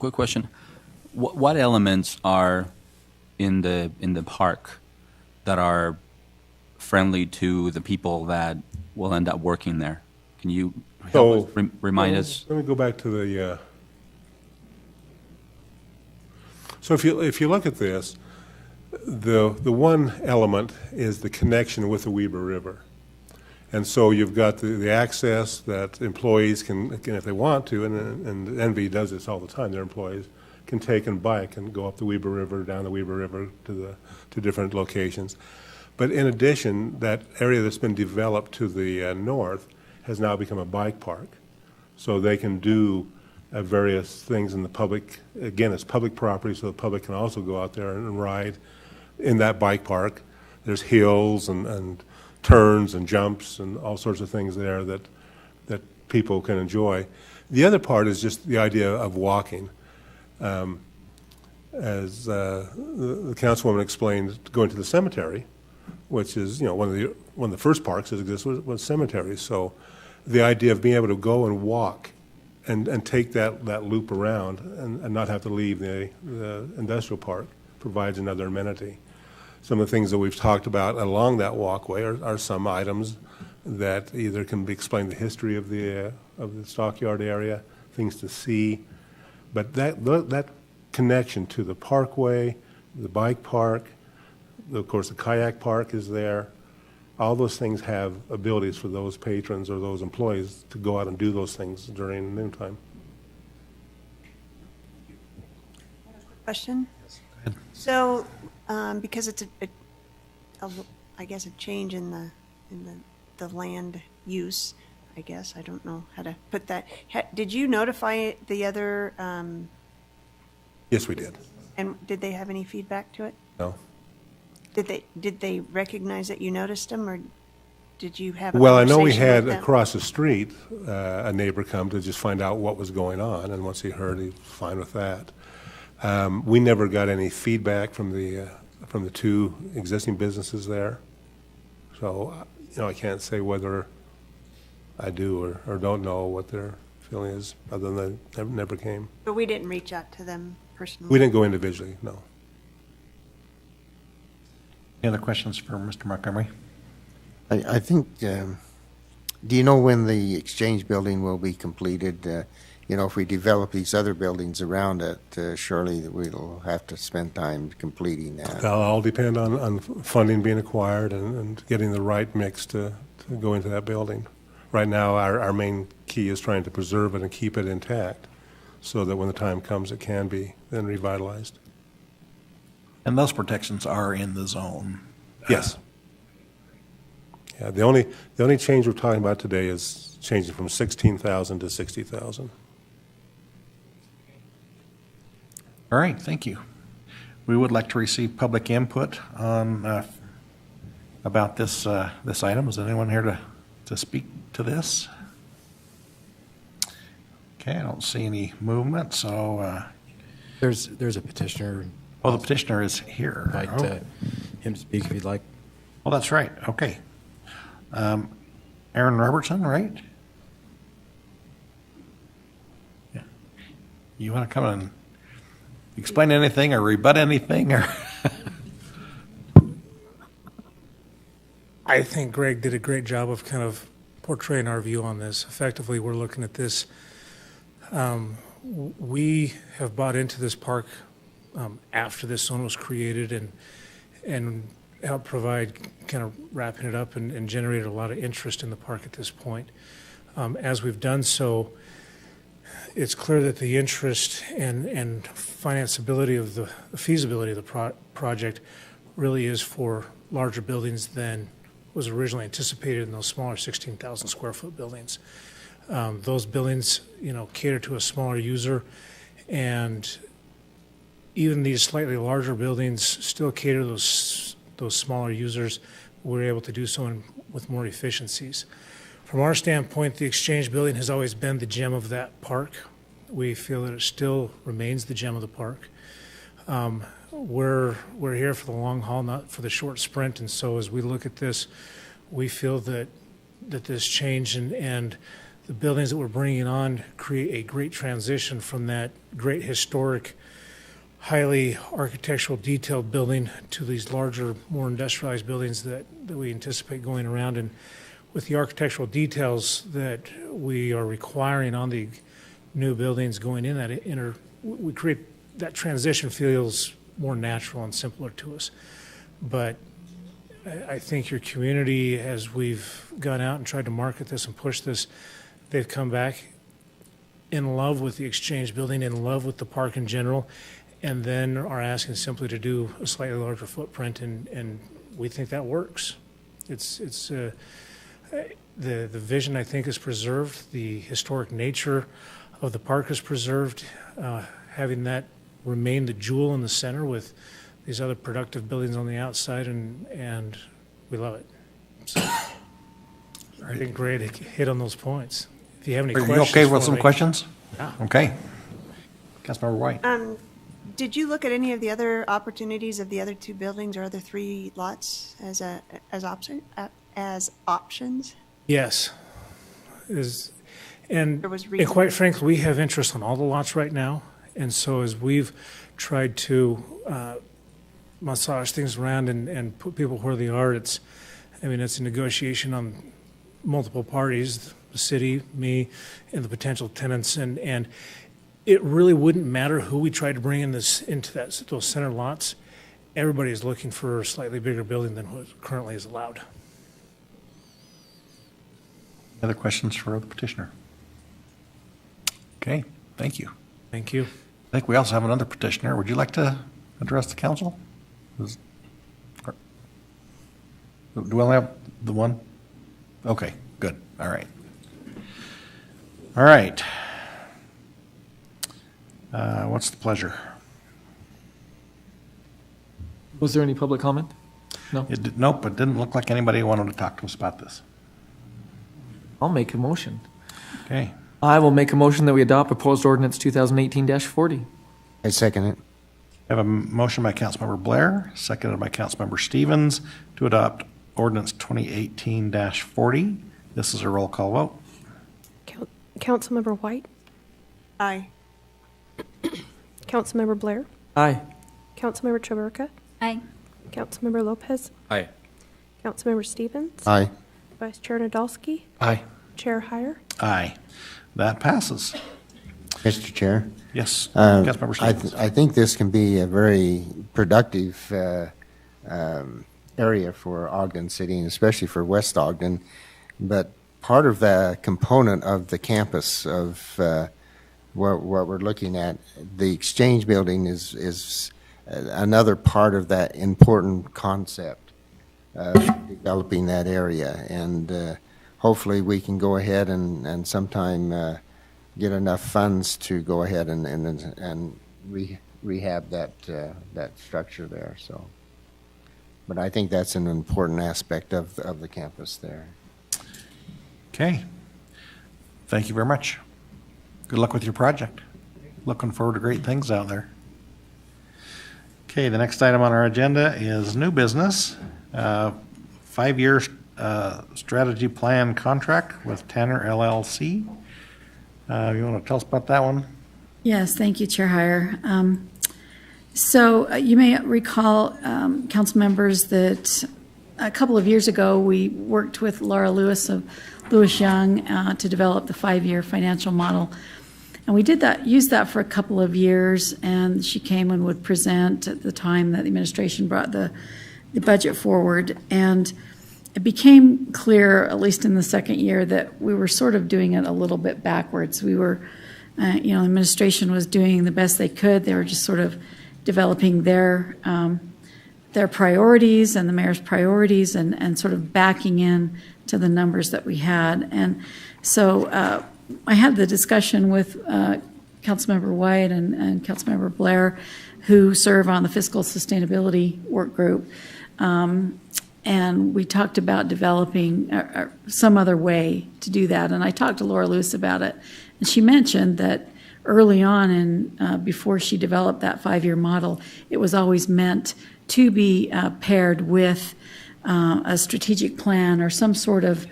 Quick question. What elements are in the park that are friendly to the people that will end up working there? Can you help us remind us? Let me go back to the. So if you look at this, the one element is the connection with the Weber River. And so you've got the access that employees can, if they want to, and NV does this all the time, their employees can take and bike and go up the Weber River, down the Weber River to different locations. But in addition, that area that's been developed to the north has now become a bike park. So they can do various things in the public. Again, it's public property, so the public can also go out there and ride in that bike park. There's hills and turns and jumps and all sorts of things there that people can enjoy. The other part is just the idea of walking. As the councilwoman explained, going to the cemetery, which is one of the first parks that existed was cemeteries. So the idea of being able to go and walk and take that loop around and not have to leave the industrial park provides another amenity. Some of the things that we've talked about along that walkway are some items that either can be explained the history of the stockyard area, things to see, but that connection to the parkway, the bike park, of course the kayak park is there. All those things have abilities for those patrons or those employees to go out and do those things during noontime. Question? So, because it's I guess a change in the land use, I guess, I don't know how to put that. Did you notify the other? Yes, we did. And did they have any feedback to it? No. Did they recognize that you noticed them, or did you have? Well, I know we conversation had with them? across the street a neighbor come to just find out what was going on, and once he heard, he was fine with that. We never got any feedback from the two existing businesses there, so I can't say whether I do or don't know what their feeling is, other than they never came. But we didn't reach out to them personally. We didn't go individually, no. Any other questions for Mr. Montgomery? I think, do you know when the exchange building will be completed? If we develop these other buildings around it, surely we'll have to spend time completing that. That'll all depend on funding being acquired and getting the right mix to go into that building. Right now, our main key is trying to preserve it and keep it intact so that when the time comes, it can be then revitalized. And those protections are in the zone? Yes. Yeah, the only change we're talking about today is changing from 16,000 to 60,000. All right, thank you. We would like to receive public input on, about this, this item. Is anyone here to speak to this? Okay, I don't see any movement, so, There's a petitioner. oh, the petitioner is here. Invite Oh. him to speak if you'd like. Oh, that's right, okay. Aaron Robertson, right? Yeah. You want to come and explain anything or rebut anything, or? I think Greg did a great job of kind of portraying our view on this. Effectively, we're looking at this. We have bought into this park after this zone was created and helped provide, kind of wrapping it up and generated a lot of interest in the park at this point. As we've done so, it's clear that the interest and financeability of the feasibility of the project really is for larger buildings than was originally anticipated in those smaller 16,000 square foot buildings. Those buildings, cater to a smaller user, and even these slightly larger buildings still cater to those smaller users. We're able to do so with more efficiencies. From our standpoint, the Exchange Building has always been the gem of that park. We feel that it still remains the gem of the park. We're here for the long haul, not for the short sprint, and so as we look at this, we feel that this change and the buildings that we're bringing on create a great transition from that great historic, highly architectural detailed building to these larger, more industrialized buildings that we anticipate going around. And with the architectural details that we are requiring on the new buildings going in that we create that transition feels more natural and simpler to us. But I think your community, as we've gone out and tried to market this and push this, they've come back in love with the Exchange Building, in love with the park in general, and then are asking simply to do a slightly larger footprint, and we think that works. The vision, I think, is preserved. The historic nature of the park is preserved. Having that remain the jewel in the center with these other productive buildings on the outside, and we love it. So, I think Greg hit on those points. If you have any Are questions. you okay with for some me- questions? Yeah. Okay. Councilmember White. Did you look at any of the other opportunities of the other two buildings or other three lots as options? Yes. And There was reason- quite frankly, we have interest on all the lots right now. And so as we've tried to massage things around and put people where they are, it's a negotiation on multiple parties, the city, me, and the potential tenants. And it really wouldn't matter who we tried to bring into those center lots. Everybody is looking for a slightly bigger building than what currently is allowed. Other questions for the petitioner? Okay, thank you. Thank you. I think we also have another petitioner. Would you like to address the council? Do we only have the one? Okay, good. All right. All right. What's the pleasure? Was there any public comment? No? Nope, it didn't look like anybody wanted to talk to us about this. I'll make a motion. Okay. I will make a motion that we adopt proposed ordinance 2018-40. I second it. I have a motion by Councilmember Blair, seconded by Councilmember Stevens, to adopt ordinance 2018-40. This is a roll call vote. Councilmember White, Aye. Councilmember Blair, Aye. Councilmember Traburka, Aye. Councilmember Lopez, Aye. Councilmember Stevens, Aye. Vice Chair Nadolski, Aye. Chair Heyer. Aye. That passes. Mr. Chair? Yes, Um, Councilmember Stevens. I think this can be a very productive area for Ogden City, and especially for West Ogden. But part of the component of the campus of what we're looking at, the Exchange Building is another part of that important concept. developing that area. And hopefully we can go ahead and sometime get enough funds to go ahead and rehab that structure there. So, but I think that's an important aspect of the campus there. Okay. Thank you very much. Good luck with your project. Looking forward to great things out there. Okay, the next item on our agenda is new business. 5-year strategy plan contract with Tanner LLC. You want to tell us about that one? Yes, thank you, Chair Heyer. So you may recall, council members, that a couple of years ago we worked with Laura Lewis of Lewis Young to develop the 5-year financial model. And we used that for a couple of years, and she came and would present at the time that the administration brought the budget forward. And it became clear, at least in the second year, that we were sort of doing it a little bit backwards. We were, the administration was doing the best they could. They were just sort of developing their priorities and the mayor's priorities and sort of backing in to the numbers that we had. And so I had the discussion with Councilmember White and Councilmember Blair, who serve on the fiscal sustainability work group. And we talked about developing some other way to do that. And I talked to Laura Lewis about it. And she mentioned that early on, before she developed that 5-year model, it was always meant to be paired with a strategic plan or some sort of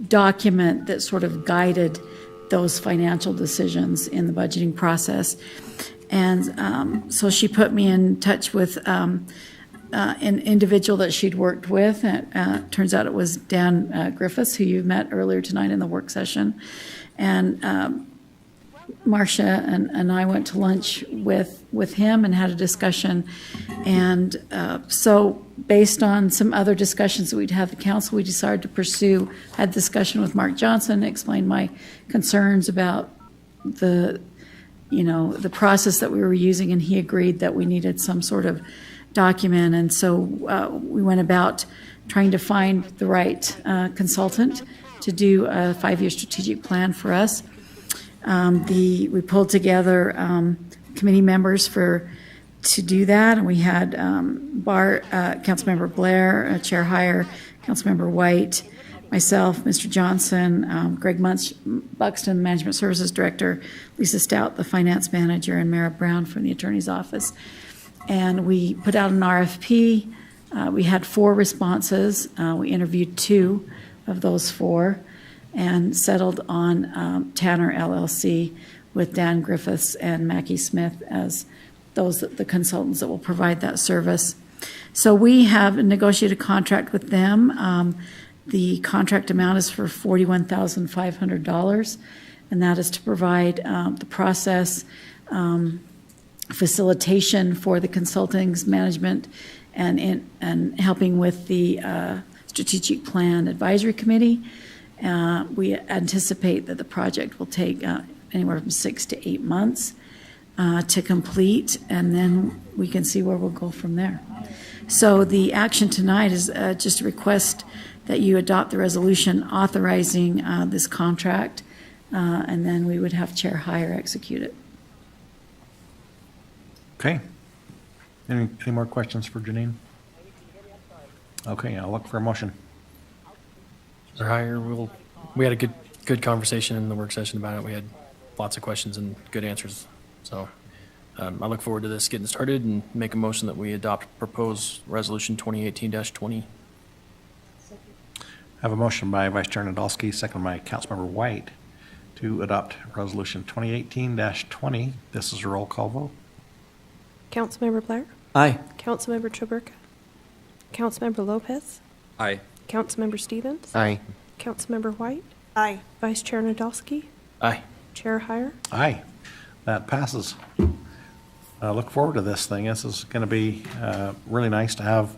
document that sort of guided those financial decisions in the budgeting process. And so she put me in touch with an individual that she'd worked with. Turns out it was Dan Griffiths, who you met earlier tonight in the work session. And Marcia and I went to lunch with him and had a discussion. And so based on some other discussions that we'd had at the council, we decided to had discussion with Mark Johnson, explained my concerns about the process that we were using, and he agreed that we needed some sort of document. And so we went about trying to find the right consultant to do a 5-year strategic plan for us. We pulled together committee members to do that, and we had Councilmember Blair, Chair Heyer, Councilmember White, myself, Mr. Johnson, Greg Buxton, Management Services Director, Lisa Stout, the Finance Manager, and Mara Brown from the Attorney's Office. And we put out an RFP. We had 4 responses. We interviewed 2 of those 4 and settled on Tanner LLC with Dan Griffiths and Mackie Smith as the consultants that will provide that service. So we have negotiated a contract with them. The contract amount is for $41,500, and that is to provide the process, facilitation for the consulting's management, and helping with the strategic plan advisory committee. We anticipate that the project will take anywhere from 6 to 8 months to complete, and then we can see where we'll go from there. So the action tonight is just a request that you adopt the resolution authorizing this contract, and then we would have Chair Heyer execute it. Okay. Any more questions for Janine? Okay, I'll look for a motion. Mr. Heyer, we had a good conversation in the work session about it. We had lots of questions and good answers. So I look forward to this getting started and make a motion that we adopt proposed resolution 2018-20. I have a motion by Vice Chair Nadolski, second by Councilmember White, to adopt resolution 2018-20. This is a roll call vote. Councilmember Blair? Aye. Councilmember Choburka? Councilmember Lopez? Aye. Councilmember Stevens? Aye. Councilmember White? Aye. Vice Chair Nadolski? Aye. Chair Heyer? Aye. That passes. Look forward to this thing. This is going to be really nice to have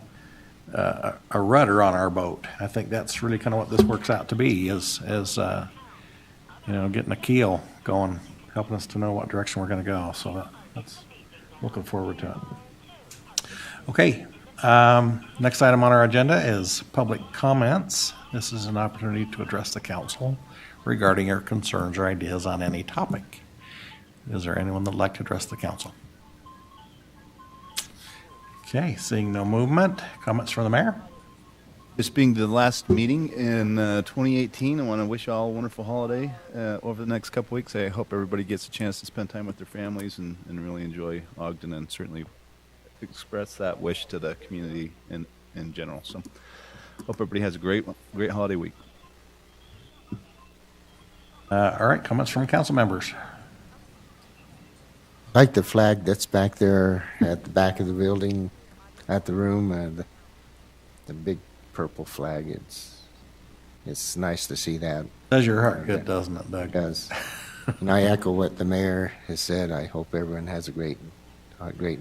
a rudder on our boat. I think that's really kind of what this works out to be, is getting a keel going, helping us to know what direction we're going to go. So that's looking forward to it. Okay. Next item on our agenda is public comments. This is an opportunity to address the council regarding your concerns or ideas on any topic. Is there anyone that'd like to address the council? Okay, seeing no movement. Comments from the mayor? This being the last meeting in 2018, I want to wish you all a wonderful holiday over the next couple weeks. I hope everybody gets a chance to spend time with their families and really enjoy Ogden, and certainly express that wish to the community in general. So hope everybody has a great holiday week. All right, comments from council members? I like the flag that's back there at the back of the building, at the room, the big purple flag. It's nice to see that. Does your heart good, doesn't it, Doug? It does. And I echo what the mayor has said. I hope everyone has a great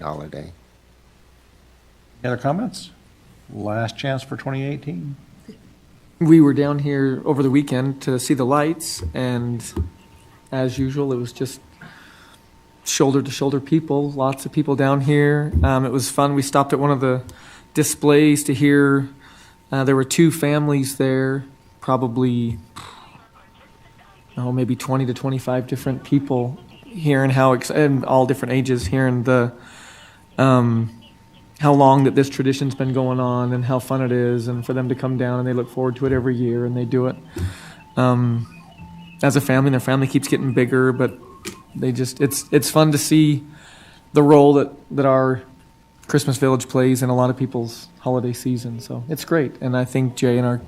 holiday. Any other comments? Last chance for 2018. We were down here over the weekend to see the lights, and as usual, it was just shoulder-to-shoulder people, lots of people down here. It was fun. We stopped at one of the displays to hear. There were two families there, probably, maybe 20 to 25 different people hearing and all different ages, hearing the how long that this tradition's been going on and how fun it is, and for them to come down, and they look forward to it every year, and they do it as a family. And their family keeps getting bigger, but it's fun to see the role that our Christmas Village plays in a lot of people's holiday season. So it's great, and I think Jay and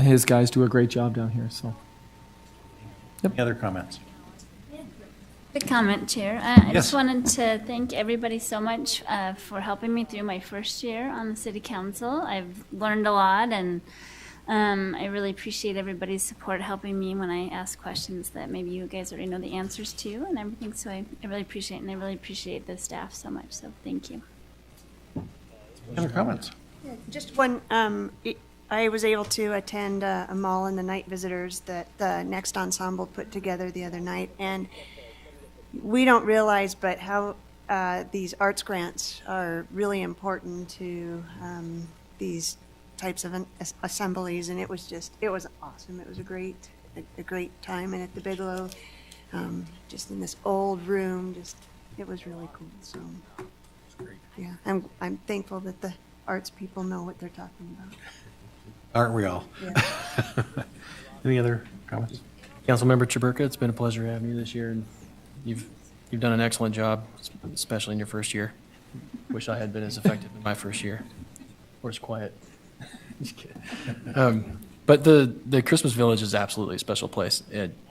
his guys do a great job down here. So, yep. Any other comments? Good comment, Chair. I Yes. just wanted to thank everybody so much for helping me through my first year on the City Council. I've learned a lot, and I really appreciate everybody's support helping me when I ask questions that maybe you guys already know the answers to and everything. So I really appreciate it, and I really appreciate the staff so much. So thank you. Any other comments? Just one, I was able to attend a mall and the night visitors that the Next Ensemble put together the other night, and we don't realize but how these arts grants are really important to these types of assemblies, and it was awesome. It was a great time, and at the Bigelow, just in this old room, it was really cool. So yeah, I'm thankful that the arts people know what they're talking about. Aren't we all? Yeah. Any other comments? Councilmember Chaburka, it's been a pleasure having you this year, and you've done an excellent job, especially in your first year. Wish I had been as effective in my first year, or as quiet. Just kidding. But the Christmas Village is absolutely a special place.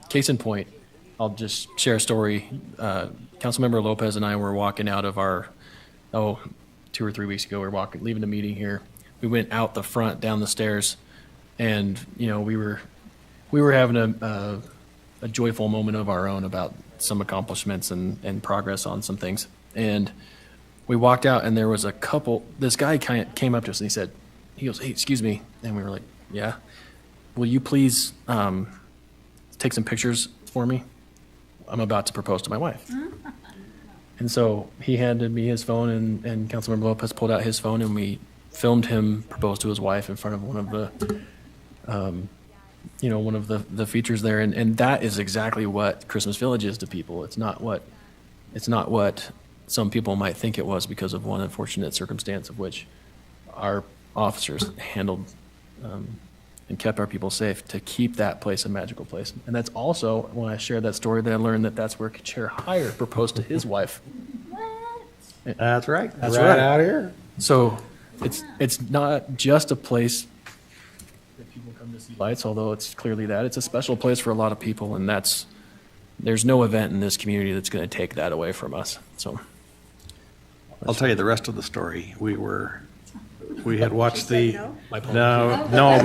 Case in point, I'll just share a story. Councilmember Lopez and I were walking out of our 2 or 3 weeks ago. We were leaving the meeting here. We went out the front, down the stairs, and we were having a joyful moment of our own about some accomplishments and progress on some things. And we walked out, and there was a couple. This guy came up to us and he goes, "Hey, excuse me," and we were like, "Yeah, will you please take some pictures for me? I'm about to propose to my wife." And so he handed me his phone, and Councilmember Lopez pulled out his phone, and we filmed him propose to his wife in front of one of the features there. And that is exactly what Christmas Village is to people. It's not what some people might think it was because of one unfortunate circumstance of which our officers handled and kept our people safe to keep that place a magical place. And that's also, when I shared that story, that I learned that's where Chair Heyer proposed to his wife. That's right. That's right right. out here. So it's not just a place that people come to see lights, although it's clearly that. It's a special place for a lot of people, and there's no event in this community that's going to take that away from us. So I'll tell you the rest of the story. We had watched the no,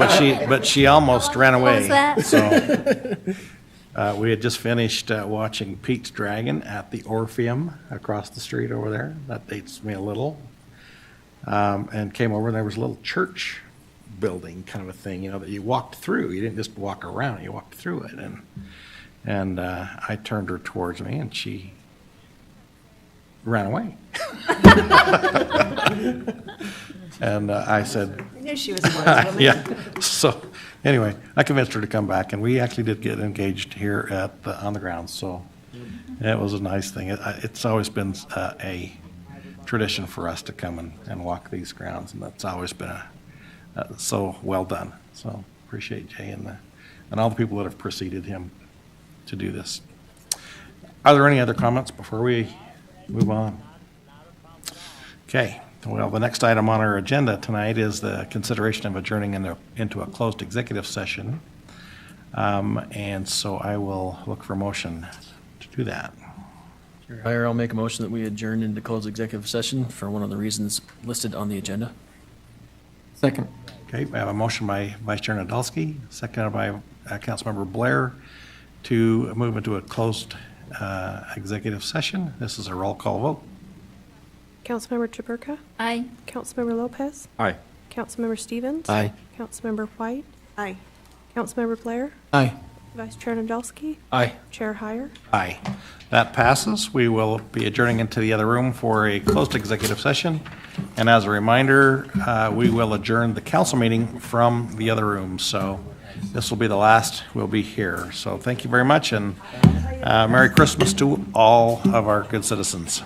but she almost ran away. What was that? So we had just finished watching Pete's Dragon at the Orpheum across the street over there. That dates me a little. And came over, and there was a little church building kind of a thing, that you walked through. You didn't just walk around; you walked through it. And I turned her towards me, and she ran away. And I said, I knew she was a wise woman. yeah. So anyway, I convinced her to come back, and we actually did get engaged here on the grounds. So it was a nice thing. It's always been a tradition for us to come and walk these grounds, and that's always been so well done. So appreciate Jay and all the people that have preceded him to do this. Are there any other comments before we move on? Okay. Well, the next item on our agenda tonight is the consideration of adjourning into a closed executive session. And so I will look for a motion to do that. Chair Heyer, I'll make a motion that we adjourn into closed executive session for one of the reasons listed on the agenda. Second. Okay, we have a motion by Vice Chair Nadolski, seconded by Councilmember Blair to move into a closed executive session. This is a roll call vote. Councilmember Chaburka? Aye. Councilmember Lopez? Aye. Councilmember Stevens? Aye. Councilmember White? Aye. Councilmember Blair? Aye. Vice Chair Nadolski? Aye. Chair Heyer? Aye. That passes. We will be adjourning into the other room for a closed executive session. And as a reminder, we will adjourn the council meeting from the other room. So this will be the last we'll be here. So thank you very much, and Merry Christmas to all of our good citizens.